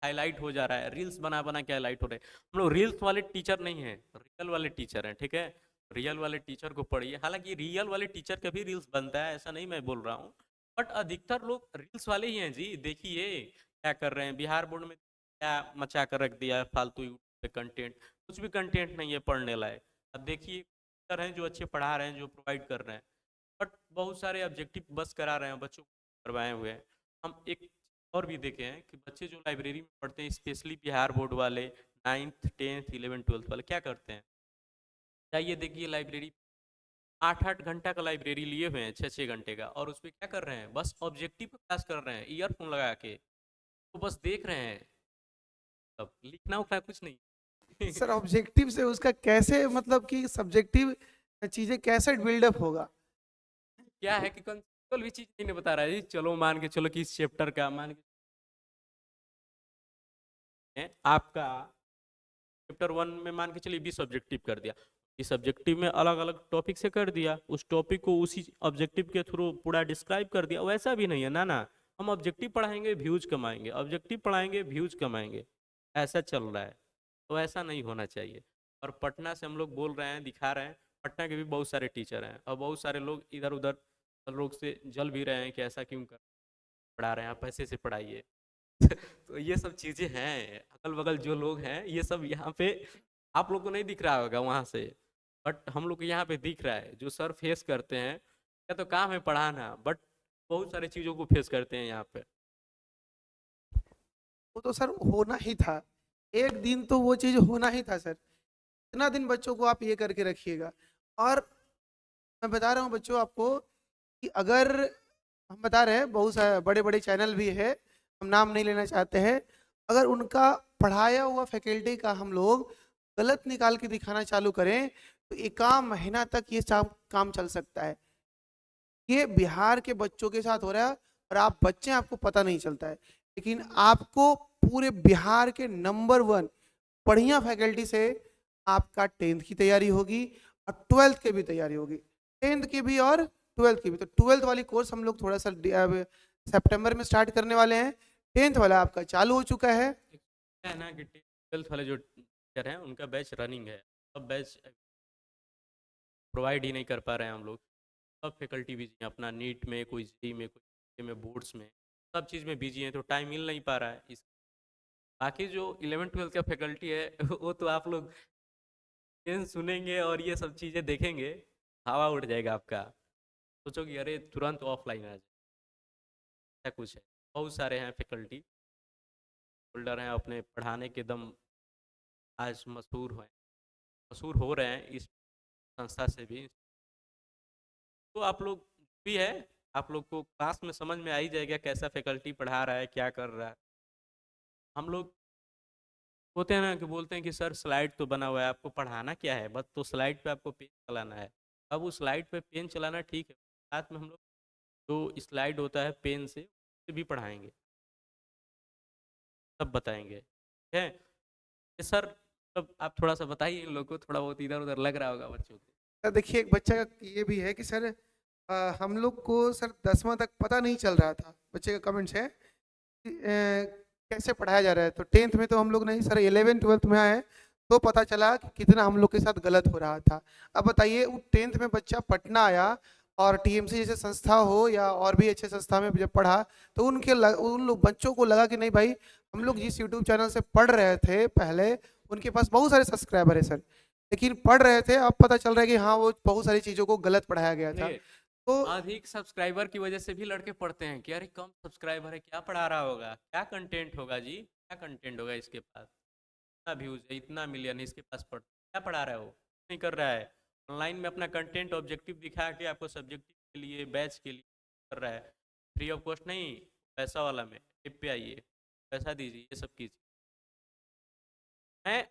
highlight हो जा रहा है, रील्स बना बना के हाईलाइट हो रहे हैं। हम लोग रील्स वाले टीचर नहीं है, रियल वाले टीचर हैं, ठीक है। रियल वाले टीचर को पढ़िए, हालांकि रियल वाले टीचर का भी रील्स बनता है, ऐसा नहीं मैं बोल रहा हूँ, बट अधिकतर लोग रील्स वाले ही हैं जी। देखिए क्या कर रहे हैं बिहार बोर्ड में, क्या मचा कर रख दिया है फालतू यूट्यूब पे कंटेंट, कुछ भी कंटेंट नहीं है पढ़ने लायक। अब देखिए टीचर हैं जो अच्छे पढ़ा रहे हैं, जो प्रोवाइड कर रहे हैं, बट बहुत सारे ऑब्जेक्टिव बस करा रहे हैं बच्चों को, करवाए हुए हैं। हम एक और भी देखे हैं कि बच्चे जो लाइब्रेरी में पढ़ते हैं, स्पेशली बिहार बोर्ड वाले, 9th 10th 11th 12th वाले क्या करते हैं, जाइए देखिए लाइब्रेरी 8-8 घंटा का लाइब्रेरी लिए हुए हैं, 6-6 घंटे का, और उस पर क्या कर रहे हैं, बस ऑब्जेक्टिव पे क्लास कर रहे हैं ईयरफोन लगा के, तो बस देख रहे हैं, अब लिखना उखना कुछ नहीं। सर ऑब्जेक्टिव से उसका कैसे मतलब कि सब्जेक्टिव चीजें कैसे बिल्डअप होगा? क्या है कि कंसेप्चुअल भी चीज नहीं बता रहा है जी। चलो मान के चलो कि इस चैप्टर का मान के आपका चैप्टर 1 में मान के चलिए 20 ऑब्जेक्टिव कर दिया, इस ऑब्जेक्टिव में अलग अलग टॉपिक से कर दिया, उस टॉपिक को उसी ऑब्जेक्टिव के थ्रू पूरा डिस्क्राइब कर दिया, वैसा भी नहीं है ना। हम ऑब्जेक्टिव पढ़ाएंगे व्यूज कमाएंगे, ऑब्जेक्टिव पढ़ाएंगे व्यूज कमाएंगे, ऐसा चल रहा है। तो ऐसा नहीं होना चाहिए। और पटना से हम लोग बोल रहे हैं, दिखा रहे हैं, पटना के भी बहुत सारे टीचर हैं और बहुत सारे लोग इधर उधर लोग से जल भी रहे हैं कि ऐसा क्यों कर पढ़ा रहे हैं, आप पैसे से पढ़ाइए। तो ये सब चीजें हैं, अगल बगल जो लोग हैं ये सब यहाँ पे आप लोग को नहीं दिख रहा होगा वहां से, बट हम लोग को यहाँ पे दिख रहा है। जो सर फेस करते हैं, क्या तो काम है पढ़ाना, बट बहुत सारी चीजों को फेस करते हैं यहाँ पे। वो तो सर होना ही था, एक दिन तो वो चीज होना ही था सर। इतना दिन बच्चों को आप ये करके रखिएगा। और मैं बता रहा हूँ बच्चों आपको कि अगर हम बता रहे हैं बहुत सारे बड़े बड़े चैनल भी है, हम नाम नहीं लेना चाहते हैं, अगर उनका पढ़ाया हुआ फैकल्टी का हम लोग गलत निकाल के दिखाना चालू करें तो एक आध महीना तक ये काम चल सकता है। ये बिहार के बच्चों के साथ हो रहा है और आप बच्चे आपको पता नहीं चलता है, लेकिन आपको पूरे बिहार के नंबर 1 बढ़िया फैकल्टी से आपका 10th की तैयारी होगी और 12th की भी तैयारी होगी, 10th की भी और 12th की भी। तो 12th वाली कोर्स हम लोग थोड़ा सा सितंबर में स्टार्ट करने वाले हैं, 10th वाला आपका चालू हो चुका है। क्या है ना कि 12th वाले जो टीचर हैं उनका बैच रनिंग है, अब बैच प्रोवाइड ही नहीं कर पा रहे हैं हम लोग। सब फैकल्टी बिजी हैं, अपना नीट में, कोई जी में, कोई CA में, बोर्ड्स में, सब चीज़ में बिजी हैं, तो टाइम मिल नहीं पा रहा है इस। बाकी जो 11th 12th का फैकल्टी है वो तो आप लोग सुनेंगे और ये सब चीज़ें देखेंगे, हवा उड़ जाएगा आपका, सोचोगे अरे तुरंत ऑफलाइन आ जाए, ऐसा कुछ है। बहुत सारे हैं फैकल्टी होल्डर हैं, अपने पढ़ाने के दम आज मशहूर हो रहे हैं इस संस्था से भी। तो आप लोग भी है, आप लोग को क्लास में समझ में आ ही जाएगा कैसा फैकल्टी पढ़ा रहा है, क्या कर रहा है। हम लोग होते हैं ना कि बोलते हैं कि सर स्लाइड तो बना हुआ है, आपको पढ़ाना क्या है, बस तो स्लाइड पे आपको पेन चलाना है। अब उस स्लाइड पे पेन चलाना ठीक है, साथ में हम लोग जो स्लाइड होता है पेन से उसे भी पढ़ाएंगे, सब बताएंगे, ठीक है। ये सर तब आप थोड़ा सा बताइए इन लोग को, थोड़ा बहुत इधर उधर लग रहा होगा बच्चों को। सर देखिए एक बच्चा का ये भी है कि सर हम लोग को सर 10वां तक पता नहीं चल रहा था, बच्चे का कमेंट्स है कि, कैसे पढ़ाया जा रहा है। तो 10th में तो हम लोग नहीं सर, 11th 12th में आए तो पता चला कि कितना हम लोग के साथ गलत हो रहा था। अब बताइए वो 10th में बच्चा पटना आया और टीएमसी जैसे संस्था हो या और भी अच्छे संस्था में जब पढ़ा तो उन लोग बच्चों को लगा कि नहीं भाई, हम लोग जिस यूट्यूब चैनल से पढ़ रहे थे पहले, उनके पास बहुत सारे सब्सक्राइबर है सर, लेकिन पढ़ रहे थे, अब पता चल रहा है कि हाँ वो बहुत सारी चीज़ों को गलत पढ़ाया गया था। नहीं, तो अधिक सब्सक्राइबर की वजह से भी लड़के पढ़ते हैं कि अरे कम सब्सक्राइबर है, क्या पढ़ा रहा होगा, क्या कंटेंट होगा जी, क्या कंटेंट होगा इसके पास, इतना व्यूज है, इतना मिलियन है इसके पास, क्या पढ़ा रहा है, वो नहीं कर रहा है। ऑनलाइन में अपना कंटेंट ऑब्जेक्टिव दिखा के आपको सब्जेक्टिव के लिए, बैच के लिए कर रहा है, फ्री ऑफ कॉस्ट नहीं, पैसा वाला में ऐप पे आइए, पैसा दीजिए, ये सब कीजिए। मैं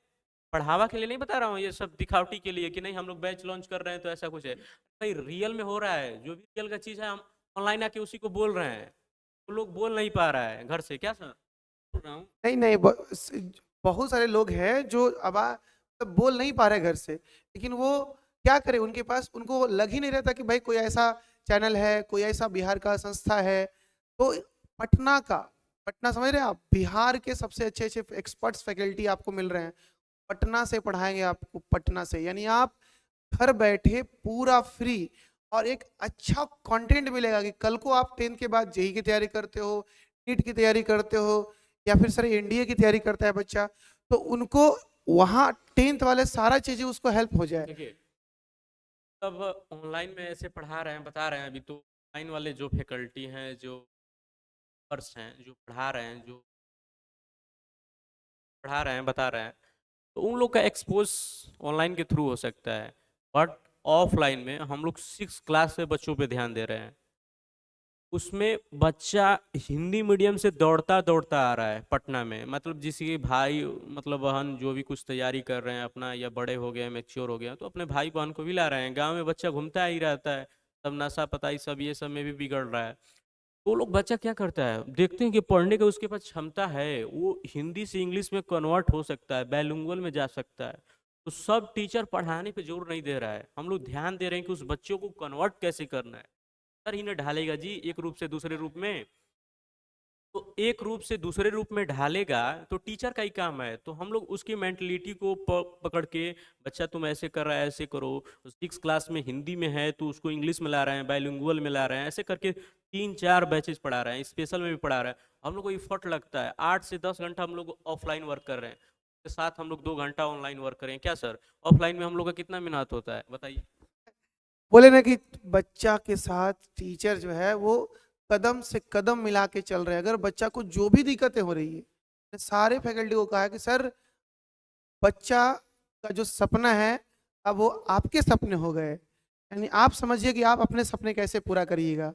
बढ़ावा के लिए नहीं बता रहा हूँ, ये सब दिखावटी के लिए कि नहीं हम लोग बैच लॉन्च कर रहे हैं तो ऐसा कुछ है। भाई रियल में हो रहा है, जो भी रियल का चीज़ है हम ऑनलाइन आके उसी को बोल रहे हैं, तो लोग बोल नहीं पा रहा है घर से, क्या सर बोल रहा हूँ। नहीं नहीं, बहुत सारे लोग हैं जो अब मतलब बोल नहीं पा रहे घर से, लेकिन वो क्या करें, उनके पास उनको लग ही नहीं रहता कि भाई कोई ऐसा चैनल है, कोई ऐसा बिहार का संस्था है। तो पटना का, पटना समझ रहे हैं आप, बिहार के सबसे अच्छे अच्छे एक्सपर्ट्स फैकल्टी आपको मिल रहे हैं, पटना से पढ़ाएंगे आपको, पटना से, यानी आप घर बैठे पूरा फ्री और एक अच्छा कंटेंट मिलेगा कि कल को आप 10th के बाद जेई की तैयारी करते हो, नीट की तैयारी करते हो, या फिर सर एनडीए की तैयारी करता है बच्चा, तो उनको वहाँ 10th वाले सारा चीजें उसको हेल्प हो जाए। देखिए तब ऑनलाइन में ऐसे पढ़ा रहे हैं, बता रहे हैं, अभी तो ऑनलाइन वाले जो फैकल्टी हैं, जो पर्स हैं, जो पढ़ा रहे हैं, जो पढ़ा रहे हैं, बता रहे हैं, तो उन लोग का एक्सपोज ऑनलाइन के थ्रू हो सकता है, बट ऑफलाइन में हम लोग 6 क्लास से बच्चों पे ध्यान दे रहे हैं। उसमें बच्चा हिंदी मीडियम से दौड़ता दौड़ता आ रहा है पटना में, मतलब जिसके भाई मतलब बहन जो भी कुछ तैयारी कर रहे हैं अपना, या बड़े हो गए मैच्योर हो गए हैं, तो अपने भाई बहन को भी ला रहे हैं। गांव में बच्चा घूमता ही रहता है, सब नशा पताई सब ये सब में भी बिगड़ रहा है। वो लोग बच्चा क्या करता है, देखते हैं कि पढ़ने का उसके पास क्षमता है, वो हिंदी से इंग्लिश में कन्वर्ट हो सकता है, बाइलिंगुअल में जा सकता है, तो सब टीचर पढ़ाने पे जोर नहीं दे रहा है, हम लोग ध्यान दे रहे हैं कि उस बच्चों को कन्वर्ट कैसे करना है। सर ही ने ढालेगा जी एक रूप से दूसरे रूप में, तो एक रूप से दूसरे रूप में ढालेगा तो टीचर का ही काम है। तो हम लोग उसकी मेंटलिटी को पकड़ के, बच्चा तुम ऐसे कर रहा है, ऐसे करो, 6 क्लास में हिंदी में है तो उसको इंग्लिश में ला रहे हैं, बाइलिंगुअल में ला रहे हैं, ऐसे करके 3-4 बैचेज पढ़ा रहे हैं, स्पेशल में भी पढ़ा रहे हैं। हम लोग को इफर्ट लगता है, 8 से 10 घंटा हम लोग ऑफलाइन वर्क कर रहे हैं, उसके साथ हम लोग 2 घंटा ऑनलाइन वर्क करें, क्या सर ऑफलाइन में हम लोग का कितना मेहनत होता है बताइए। बोले ना कि बच्चा के साथ टीचर जो है वो कदम से कदम मिला के चल रहे हैं। अगर बच्चा को जो भी दिक्कतें हो रही है, मैंने सारे फैकल्टी को कहा है कि सर बच्चा का जो सपना है अब वो आपके सपने हो गए, यानी आप समझिए कि आप अपने सपने कैसे पूरा करिएगा।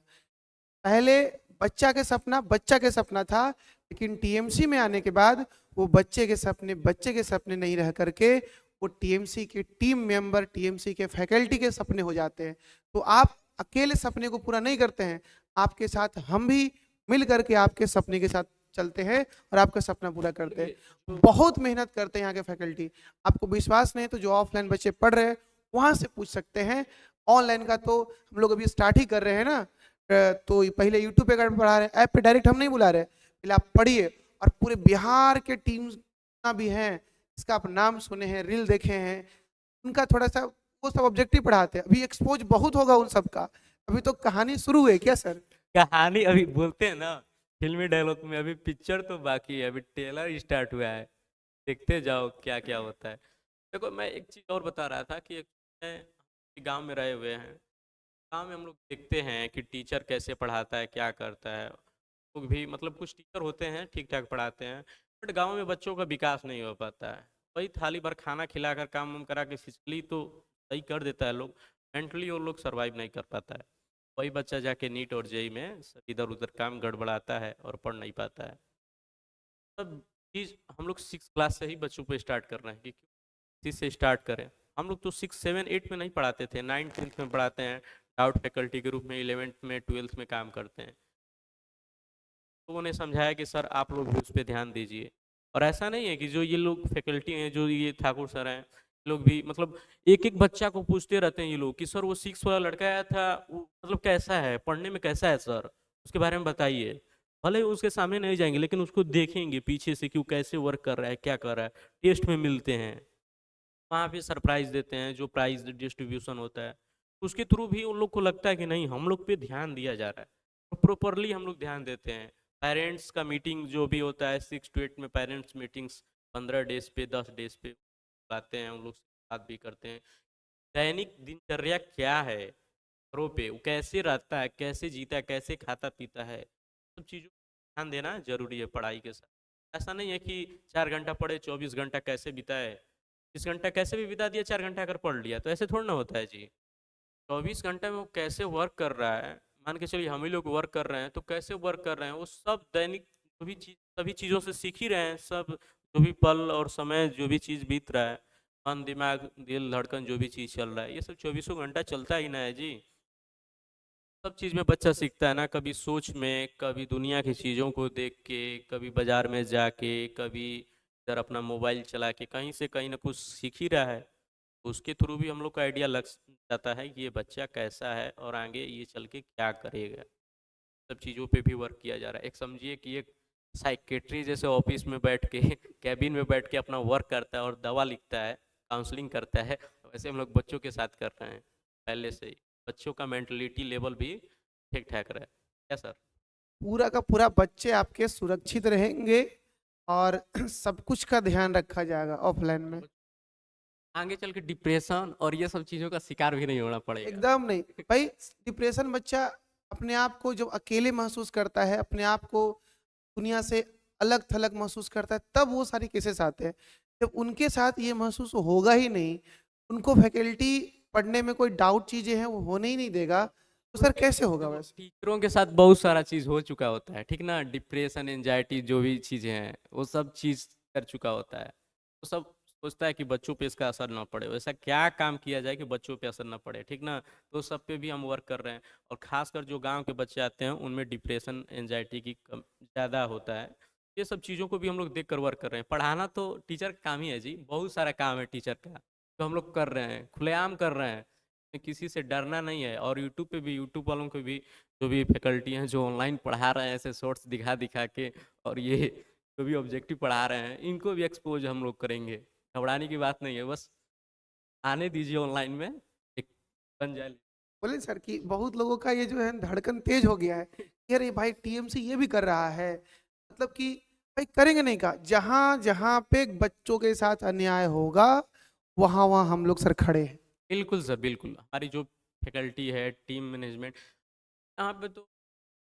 पहले बच्चा के सपना था, लेकिन टीएमसी में आने के बाद वो बच्चे के सपने नहीं रह करके वो टीएमसी के टीम मेंबर, टीएमसी के फैकल्टी के सपने हो जाते हैं। तो आप अकेले सपने को पूरा नहीं करते हैं, आपके साथ हम भी मिल करके आपके सपने के साथ चलते हैं और आपका सपना पूरा करते हैं। बहुत मेहनत करते हैं यहाँ के फैकल्टी। आपको विश्वास नहीं तो जो ऑफलाइन बच्चे पढ़ रहे हैं वहां से पूछ सकते हैं। ऑनलाइन का तो हम लोग अभी स्टार्ट ही कर रहे हैं ना, तो पहले यूट्यूब पे पढ़ा रहे हैं, ऐप पे डायरेक्ट हम नहीं बुला रहे, पहले आप पढ़िए। और पूरे बिहार के टीम जितना भी हैं, इसका आप नाम सुने हैं, रील देखे हैं, उनका थोड़ा सा वो सब ऑब्जेक्टिव पढ़ाते हैं। अभी एक्सपोज बहुत होगा उन सब का, अभी तो कहानी शुरू हुई क्या सर? कहानी अभी बोलते हैं ना फिल्मी डायलॉग में, अभी पिक्चर तो बाकी है, अभी ट्रेलर स्टार्ट हुआ है, देखते जाओ क्या क्या होता है। देखो मैं एक चीज़ और बता रहा था कि गांव में रहे हुए हैं, गांव में हम लोग देखते हैं कि टीचर कैसे पढ़ाता है, क्या करता है। लोग भी मतलब कुछ टीचर होते हैं ठीक ठाक पढ़ाते हैं, बट गांव में बच्चों का विकास नहीं हो पाता है। वही थाली भर खाना खिलाकर काम वाम करा के फिजिकली तो सही कर देता है लोग, मेंटली वो लोग सरवाइव नहीं कर पाता है। वही बच्चा जाके नीट और जेई में सब इधर उधर काम गड़बड़ाता है और पढ़ नहीं पाता है। तब चीज़ हम लोग 6 क्लास से ही बच्चों को स्टार्ट कर रहे हैं कि क्यों इसी से स्टार्ट करें। हम लोग तो 6, 7, 8 में नहीं पढ़ाते थे, 9, 10 में पढ़ाते हैं, डाउट फैकल्टी के रूप में 11th में 12th में काम करते हैं। तो उन्हें समझाया कि सर आप लोग भी उस पर ध्यान दीजिए। और ऐसा नहीं है कि जो ये लोग फैकल्टी हैं, जो ये ठाकुर सर हैं, लोग भी मतलब एक एक बच्चा को पूछते रहते हैं ये लोग कि सर वो 6 वाला लड़का आया था वो मतलब कैसा है, पढ़ने में कैसा है सर, उसके बारे में बताइए। भले ही उसके सामने नहीं जाएंगे लेकिन उसको देखेंगे पीछे से कि वो कैसे वर्क कर रहा है, क्या कर रहा है। टेस्ट में मिलते हैं, वहाँ पे सरप्राइज देते हैं, जो प्राइज डिस्ट्रीब्यूशन होता है उसके थ्रू भी उन लोग को लगता है कि नहीं हम लोग पे ध्यान दिया जा रहा है, तो प्रॉपरली हम लोग ध्यान देते हैं। पेरेंट्स का मीटिंग जो भी होता है 6 to 8 में पेरेंट्स मीटिंग्स 15 डेज पे 10 डेज पे आते हैं, उन लोग से बात भी करते हैं। दैनिक दिनचर्या क्या है घरों पे, वो कैसे रहता है, कैसे जीता है, कैसे खाता पीता है, सब चीज़ों पर ध्यान देना जरूरी है पढ़ाई के साथ। ऐसा नहीं है कि 4 घंटा पढ़े 24 घंटा कैसे बिताए, 20 घंटा कैसे भी बिता दिया, 4 घंटा अगर पढ़ लिया तो ऐसे थोड़ा ना होता है जी। 24 घंटे में वो कैसे वर्क कर रहा है, मान के चलिए हम ही लोग वर्क कर रहे हैं तो कैसे वर्क कर रहे हैं, वो सब दैनिक जो भी चीज़ सभी चीज़ों से सीख ही रहे हैं, सब जो भी पल और समय जो भी चीज़ बीत रहा है, मन दिमाग दिल धड़कन जो भी चीज़ चल रहा है, ये सब 24 घंटा चलता ही ना है जी। सब चीज़ में बच्चा सीखता है ना, कभी सोच में, कभी दुनिया की चीज़ों को देख के, कभी बाजार में जाके, कभी इधर अपना मोबाइल चला के, कहीं से कहीं ना कुछ सीख ही रहा है। तो उसके थ्रू भी हम लोग का आइडिया लग जाता है कि ये बच्चा कैसा है और आगे ये चल के क्या करेगा। सब चीज़ों पे भी वर्क किया जा रहा है। एक समझिए कि एक साइकेट्री जैसे ऑफिस में बैठ के कैबिन में बैठ के अपना वर्क करता है और दवा लिखता है, काउंसलिंग करता है, वैसे हम लोग बच्चों के साथ कर रहे हैं पहले से ही। बच्चों का मेंटलिटी लेवल भी ठीक ठाक रहा है क्या सर? पूरा का पूरा बच्चे आपके सुरक्षित रहेंगे और सब कुछ का ध्यान रखा जाएगा ऑफलाइन में। आगे चल के डिप्रेशन और ये सब चीज़ों का शिकार भी नहीं होना पड़ेगा। एकदम नहीं भाई। डिप्रेशन बच्चा अपने आप को जब अकेले महसूस करता है, अपने आप को दुनिया से अलग थलग महसूस करता है, तब वो सारी केसेस आते हैं। जब उनके साथ ये महसूस होगा ही नहीं, उनको फैकल्टी पढ़ने में कोई डाउट चीजें हैं वो होने ही नहीं देगा, तो सर कैसे होगा देखो वैसे? टीचरों के साथ बहुत सारा चीज़ हो चुका होता है, ठीक ना, डिप्रेशन एंजाइटी जो भी चीज़ें हैं वो सब चीज़ कर चुका होता है, तो सब सोचता है कि बच्चों पे इसका असर ना पड़े, वैसा क्या काम किया जाए कि बच्चों पे असर ना पड़े, ठीक ना। तो सब पे भी हम वर्क कर रहे हैं। और खासकर जो गांव के बच्चे आते हैं उनमें डिप्रेशन एंजाइटी की कम ज़्यादा होता है। ये सब चीज़ों को भी हम लोग देख कर वर्क कर रहे हैं। पढ़ाना तो टीचर का काम ही है जी, बहुत सारा काम है टीचर का जो हम लोग कर रहे हैं, खुलेआम कर रहे हैं, किसी से डरना नहीं है। और यूट्यूब पे भी, यूट्यूब वालों को भी जो भी फैकल्टी हैं जो ऑनलाइन पढ़ा रहे हैं ऐसे शॉर्ट्स दिखा दिखा के, और ये जो भी ऑब्जेक्टिव पढ़ा रहे हैं इनको भी एक्सपोज हम लोग करेंगे। घबराने की बात नहीं है, बस आने दीजिए ऑनलाइन में, एक बन जाए। बोले सर कि बहुत लोगों का ये जो है धड़कन तेज हो गया है कि अरे भाई टीएमसी ये भी कर रहा है, मतलब कि भाई करेंगे नहीं का, जहां जहां पे बच्चों के साथ अन्याय होगा वहां वहां हम लोग सर खड़े हैं। बिल्कुल सर बिल्कुल, हमारी जो फैकल्टी है, टीम मैनेजमेंट, यहाँ पे तो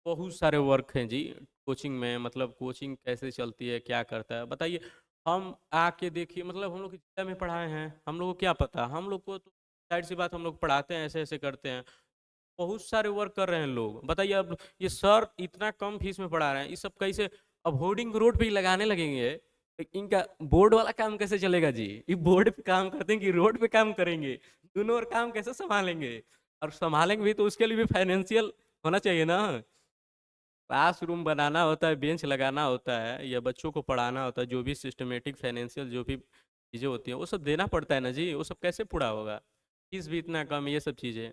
बहुत सारे वर्क हैं जी। कोचिंग में, मतलब कोचिंग कैसे चलती है, क्या करता है बताइए। हम आके देखिए, मतलब हम लोग जिला में पढ़ाए हैं, हम लोग को क्या पता, हम लोग को तो साइड सी बात, हम लोग पढ़ाते हैं ऐसे ऐसे करते हैं। बहुत सारे वर्क कर रहे हैं लोग, बताइए अब ये सर इतना कम फीस में पढ़ा रहे हैं, ये सब कैसे अब होर्डिंग रोड पे ही लगाने लगेंगे, तो इनका बोर्ड वाला काम कैसे चलेगा जी? ये बोर्ड पे काम करते हैं कि रोड पे काम करेंगे, दोनों और काम कैसे संभालेंगे? और संभालेंगे भी तो उसके लिए भी फाइनेंशियल होना चाहिए ना। क्लासरूम बनाना होता है, बेंच लगाना होता है, या बच्चों को पढ़ाना होता है, जो भी सिस्टमेटिक फाइनेंशियल जो भी चीज़ें होती हैं वो सब देना पड़ता है ना जी, वो सब कैसे पूरा होगा? फीस भी इतना कम, ये सब चीज़ें।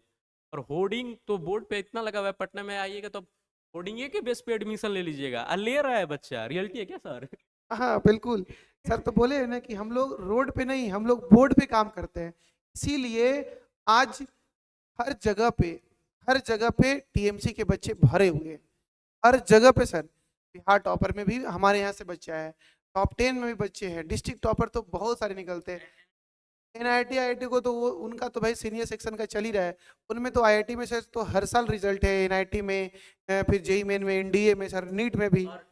और होर्डिंग तो बोर्ड पे इतना लगा हुआ है, पटना में आइएगा तो होर्डिंग के बेस पे एडमिशन ले लीजिएगा, ले रहा है बच्चा, रियलिटी है क्या सर? हाँ बिल्कुल। सर तो बोले है ना कि हम लोग रोड पे नहीं, हम लोग बोर्ड पे काम करते हैं, इसीलिए आज हर जगह पे, हर जगह पे टीएमसी के बच्चे भरे हुए हैं, हर जगह पे सर। बिहार टॉपर में भी हमारे यहाँ से बच्चा है, टॉप 10 में भी बच्चे हैं, डिस्ट्रिक्ट टॉपर तो बहुत सारे निकलते हैं। एनआईटी आईआईटी को तो वो उनका तो भाई सीनियर सेक्शन का चल ही रहा है, उनमें तो आईआईटी में सर तो हर साल रिजल्ट है, एनआईटी में फिर जेई मेन में, एनडीए में सर, नीट में भी। और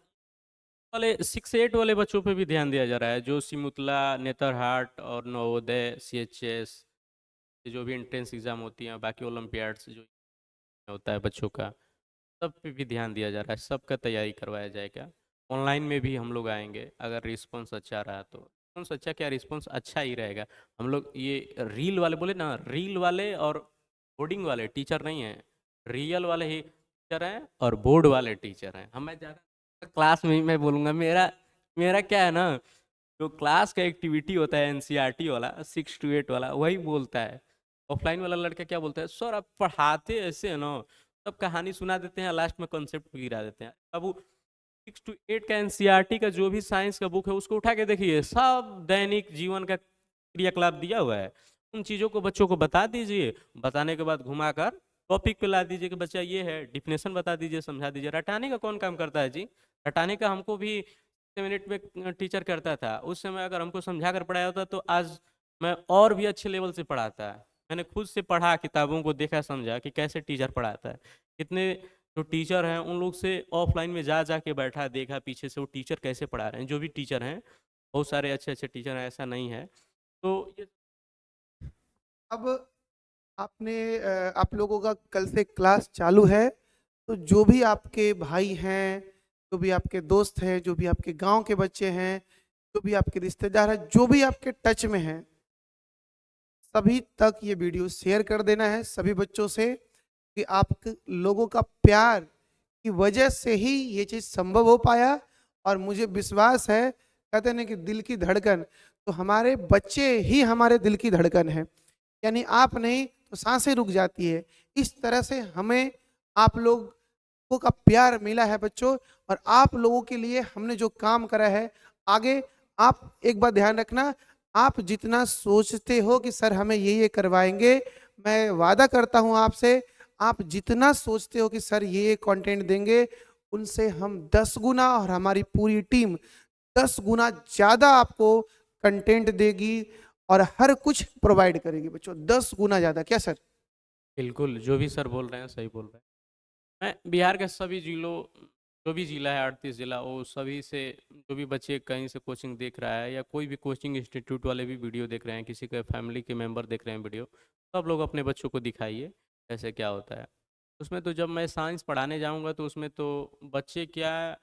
वाले 6-8 वाले बच्चों पे भी ध्यान दिया जा रहा है, जो सिमुतला, नेतरहाट और नवोदय, सीएचएस, जो भी एंट्रेंस एग्जाम होती हैं, बाकी ओलंपियाड्स जो होता है बच्चों का, सब पे भी ध्यान दिया जा रहा है, सबका तैयारी करवाया जाएगा। ऑनलाइन में भी हम लोग आएंगे, अगर रिस्पॉन्स अच्छा रहा तो। रिस्पॉन्स अच्छा क्या, रिस्पॉन्स अच्छा ही रहेगा। हम लोग ये रील वाले बोले ना, रील वाले और बोर्डिंग वाले टीचर नहीं हैं, रियल वाले ही टीचर हैं और बोर्ड वाले टीचर हैं। हम, मैं ज़्यादा क्लास में ही मैं बोलूँगा, मेरा मेरा क्या है ना, जो क्लास का एक्टिविटी होता है एनसीईआरटी वाला 6 to 8 वाला, वही बोलता है। ऑफलाइन वाला लड़का क्या बोलता है, सर आप पढ़ाते ऐसे है ना, सब कहानी सुना देते हैं, लास्ट में कॉन्सेप्ट गिरा देते हैं। अब वो 6 to 8 का एनसीईआरटी का जो भी साइंस का बुक है उसको उठा के देखिए, सब दैनिक जीवन का क्रियाकलाप दिया हुआ है। उन चीज़ों को बच्चों को बता दीजिए, बताने के बाद घुमाकर टॉपिक पे ला दीजिए कि बच्चा ये है, डेफिनेशन बता दीजिए, समझा दीजिए। रटाने का कौन काम करता है जी? रटाने का हमको भी 6 मिनट में टीचर करता था। उस समय अगर हमको समझा कर पढ़ाया होता तो आज मैं और भी अच्छे लेवल से पढ़ाता। मैंने खुद से पढ़ा, किताबों को देखा, समझा कि कैसे टीचर पढ़ाता है। कितने जो टीचर हैं उन लोग से ऑफलाइन में जा जा के बैठा, देखा पीछे से वो टीचर कैसे पढ़ा रहे हैं। जो भी टीचर हैं, बहुत सारे अच्छे-अच्छे टीचर हैं, ऐसा नहीं है। तो ये अब आपने आप लोगों का कल से क्लास चालू है, तो जो भी आपके भाई हैं, जो भी आपके दोस्त हैं, जो भी आपके गांव के बच्चे हैं, जो भी आपके रिश्तेदार हैं, जो भी आपके टच में हैं, सभी तक ये वीडियो शेयर कर देना है सभी बच्चों से, कि आप लोगों का प्यार की वजह से ही ये चीज़ संभव हो पाया। और मुझे विश्वास है, कहते हैं ना कि दिल की धड़कन, तो हमारे बच्चे ही हमारे दिल की धड़कन है, यानी आप नहीं तो सांसें रुक जाती है। इस तरह से हमें आप लोगों का प्यार मिला है बच्चों, और आप लोगों के लिए हमने जो काम करा है, आगे आप एक बात ध्यान रखना, आप जितना सोचते हो कि सर हमें ये करवाएंगे, मैं वादा करता हूं आपसे, आप जितना सोचते हो कि सर ये कंटेंट देंगे, उनसे हम 10 गुना और हमारी पूरी टीम 10 गुना ज़्यादा आपको कंटेंट देगी और हर कुछ प्रोवाइड करेगी बच्चों, 10 गुना ज़्यादा। क्या सर? बिल्कुल, जो भी सर बोल रहे हैं सही बोल रहे हैं। मैं बिहार के सभी जिलों, जो भी ज़िला है 38 ज़िला, वो सभी से जो भी बच्चे कहीं से कोचिंग देख रहा है या कोई भी कोचिंग इंस्टीट्यूट वाले भी वीडियो देख रहे हैं, किसी के फैमिली के मेंबर देख रहे हैं वीडियो, सब लोग अपने बच्चों को दिखाइए कैसे क्या होता है। उसमें तो जब मैं साइंस पढ़ाने जाऊँगा तो उसमें तो बच्चे क्या,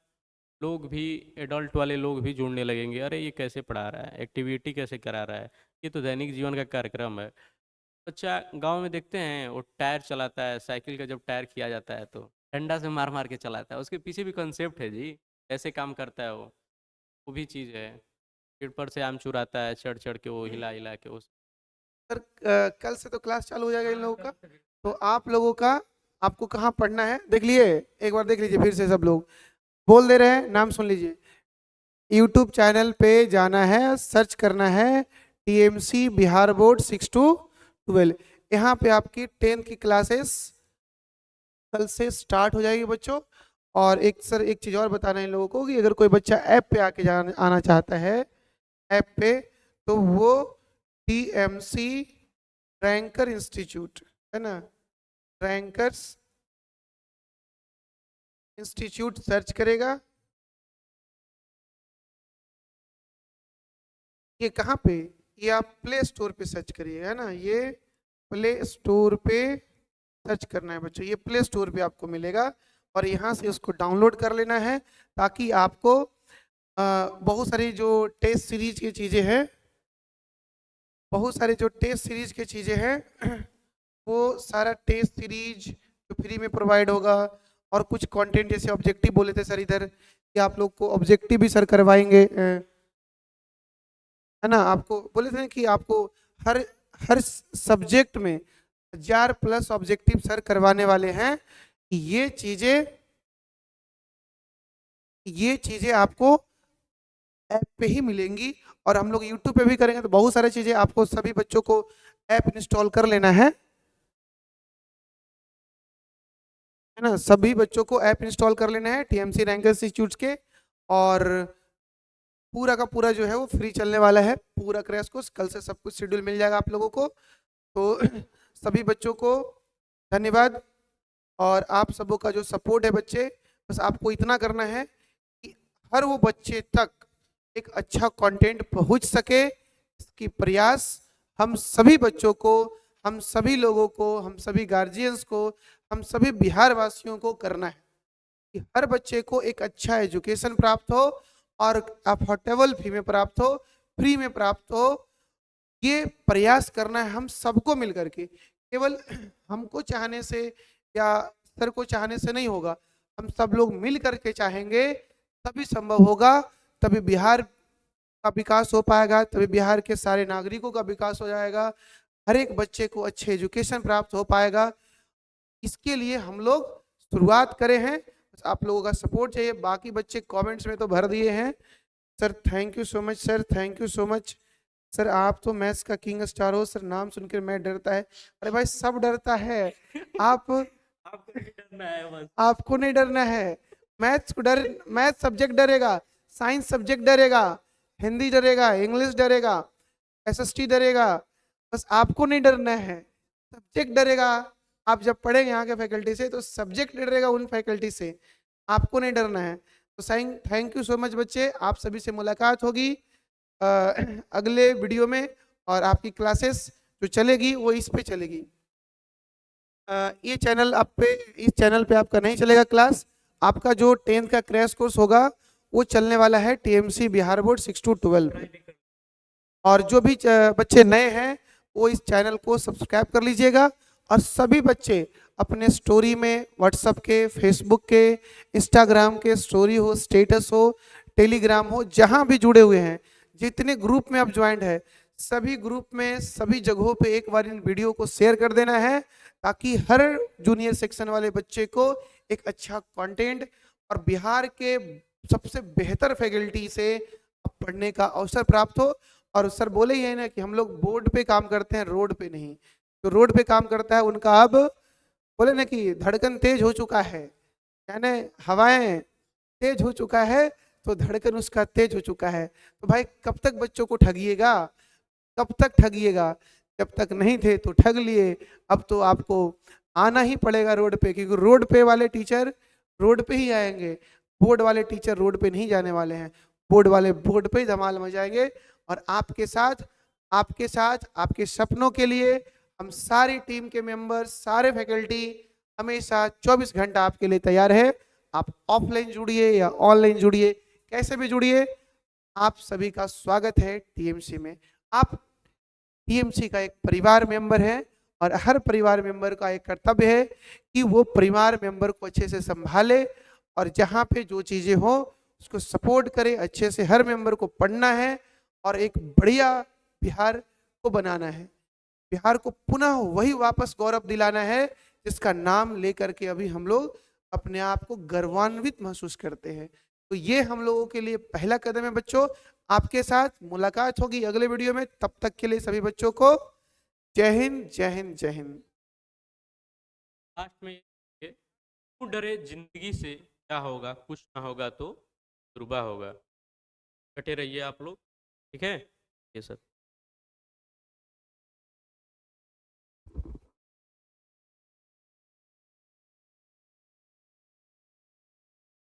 लोग भी, एडल्ट वाले लोग भी जुड़ने लगेंगे। अरे ये कैसे पढ़ा रहा है, एक्टिविटी कैसे करा रहा है, ये तो दैनिक जीवन का कार्यक्रम है। बच्चा गांव में देखते हैं वो टायर चलाता है, साइकिल का जब टायर किया जाता है तो डंडा से मार मार के चलाता है। उसके पीछे भी कंसेप्ट है जी, कैसे काम करता है वो भी चीज़ है। पेड़ पर से आम चुराता है, चढ़ चढ़ के वो हिला हिला के उस। सर कल से तो क्लास चालू हो जाएगा इन लोगों का, तो आप लोगों का आपको कहाँ पढ़ना है देख लिए, एक बार देख लीजिए फिर से, सब लोग बोल दे रहे हैं, नाम सुन लीजिए। यूट्यूब चैनल पे जाना है, सर्च करना है टीएमसी बिहार बोर्ड 6 to 12। यहाँ पे आपकी 10th की क्लासेस कल से स्टार्ट हो जाएगी बच्चों। और एक सर एक चीज़ और बताना है इन लोगों को, कि अगर कोई बच्चा ऐप पे आके आना चाहता है, ऐप पे, तो वो टीएमसी रैंकर इंस्टीट्यूट है ना, रैंकर्स इंस्टीट्यूट सर्च करेगा। ये कहाँ पे, ये आप प्ले स्टोर पे सर्च करिए, है ना, ये प्ले स्टोर पे सर्च करना है बच्चों, ये प्ले स्टोर पे आपको मिलेगा, और यहाँ से उसको डाउनलोड कर लेना है, ताकि आपको बहुत सारी जो टेस्ट सीरीज की चीज़ें हैं, बहुत सारे जो टेस्ट सीरीज की चीज़ें हैं, वो सारा टेस्ट सीरीज जो फ्री में प्रोवाइड होगा। और कुछ कंटेंट जैसे ऑब्जेक्टिव बोले थे सर इधर, कि आप लोग को ऑब्जेक्टिव भी सर करवाएंगे, है ना, आपको बोले थे कि आपको हर हर सब्जेक्ट में 1000+ ऑब्जेक्टिव सर करवाने वाले हैं। ये चीजें आपको ऐप पे ही मिलेंगी, और हम लोग यूट्यूब पे भी करेंगे, तो बहुत सारी चीजें आपको सभी बच्चों को ऐप इंस्टॉल कर लेना है ना, सभी बच्चों को ऐप इंस्टॉल कर लेना है टीएमसी रैंकर इंस्टीट्यूट के। और पूरा का पूरा जो है वो फ्री चलने वाला है, पूरा क्रैश कोर्स, कल से सब कुछ शेड्यूल मिल जाएगा आप लोगों को। तो सभी बच्चों को धन्यवाद, और आप सबों का जो सपोर्ट है बच्चे, बस आपको इतना करना है कि हर वो बच्चे तक एक अच्छा कंटेंट पहुंच सके, इसकी प्रयास हम सभी बच्चों को, हम सभी लोगों को, हम सभी गार्जियंस को, हम सभी बिहार वासियों को करना है, कि हर बच्चे को एक अच्छा एजुकेशन प्राप्त हो, और अफोर्डेबल फी में प्राप्त हो, फ्री में प्राप्त हो। ये प्रयास करना है हम सबको मिलकर के, केवल हमको चाहने से या सर को चाहने से नहीं होगा, हम सब लोग मिल करके चाहेंगे तभी संभव होगा, तभी बिहार का विकास हो पाएगा, तभी बिहार के सारे नागरिकों का विकास हो जाएगा, हर एक बच्चे को अच्छे एजुकेशन प्राप्त हो पाएगा। इसके लिए हम लोग शुरुआत करे हैं, आप लोगों का सपोर्ट चाहिए। बाकी बच्चे कमेंट्स में तो भर दिए हैं, sir thank you so much, sir thank you so much, sir आप तो मैथ्स का किंग स्टार हो सर, नाम सुनकर मैं डरता है। अरे भाई सब डरता है, आप आपको नहीं डरना है बस। आपको नहीं डरना है। मैथ्स को डर, मैथ सब्जेक्ट डरेगा, साइंस सब्जेक्ट डरेगा, हिंदी डरेगा, इंग्लिश डरेगा, एसएसटी डरेगा, बस आपको नहीं डरना है, सब्जेक्ट डरेगा। आप जब पढ़ेंगे यहाँ के फैकल्टी से तो सब्जेक्ट डरेगा उन फैकल्टी से, आपको नहीं डरना है। तो थैंक यू सो मच बच्चे, आप सभी से मुलाकात होगी अगले वीडियो में, और आपकी क्लासेस जो चलेगी वो इस पे चलेगी। ये चैनल आप पे, इस चैनल पे आपका नहीं चलेगा क्लास। आपका जो 10th का क्रैश कोर्स होगा वो चलने वाला है टीएमसी बिहार बोर्ड 6 to 12 पे। और जो भी बच्चे नए हैं वो इस चैनल को सब्सक्राइब कर लीजिएगा, और सभी बच्चे अपने स्टोरी में, व्हाट्सएप के, फेसबुक के, इंस्टाग्राम के स्टोरी हो, स्टेटस हो, टेलीग्राम हो, जहां भी जुड़े हुए हैं, जितने ग्रुप में आप ज्वाइंट है, सभी ग्रुप में, सभी जगहों पे एक बार इन वीडियो को शेयर कर देना है, ताकि हर जूनियर सेक्शन वाले बच्चे को एक अच्छा कंटेंट और बिहार के सबसे बेहतर फैकल्टी से पढ़ने का अवसर प्राप्त हो। और सर बोले ही है ना कि हम लोग बोर्ड पे काम करते हैं, रोड पे नहीं। तो रोड पे काम करता है उनका अब बोले ना कि धड़कन तेज हो चुका है, यानी हवाएं तेज हो चुका है, तो धड़कन उसका तेज हो चुका है। तो भाई कब तक बच्चों को ठगिएगा, कब तक ठगिएगा? जब तक नहीं थे तो ठग लिए, अब तो आपको आना ही पड़ेगा रोड पे, क्योंकि रोड पे वाले टीचर रोड पे ही आएंगे, बोर्ड वाले टीचर रोड पे नहीं जाने वाले हैं। बोर्ड वाले बोर्ड पे ही धमाल मचाएंगे, और आपके साथ, आपके साथ, आपके सपनों के लिए हम सारी टीम के मेंबर, सारे फैकल्टी हमेशा 24 घंटा आपके लिए तैयार है। आप ऑफलाइन जुड़िए या ऑनलाइन जुड़िए, कैसे भी जुड़िए, आप सभी का स्वागत है टीएमसी में। आप टीएमसी का एक परिवार मेंबर है, और हर परिवार मेंबर का एक कर्तव्य है कि वो परिवार मेंबर को अच्छे से संभाले, और जहाँ पे जो चीजें हो उसको सपोर्ट करे अच्छे से। हर मेंबर को पढ़ना है और एक बढ़िया बिहार को बनाना है, बिहार को पुनः वही वापस गौरव दिलाना है जिसका नाम लेकर के अभी हम लोग अपने आप को गर्वान्वित महसूस करते हैं। तो ये हम लोगों के लिए पहला कदम है बच्चों। आपके साथ मुलाकात होगी अगले वीडियो में, तब तक के लिए सभी बच्चों को जय हिंद, जय हिंद, जय हिंद। लास्ट में ये, क्यों डरे जिंदगी से, क्या होगा कुछ ना होगा तो तजुर्बा होगा। कटे रहिए आप लोग, ठीक है। ये सब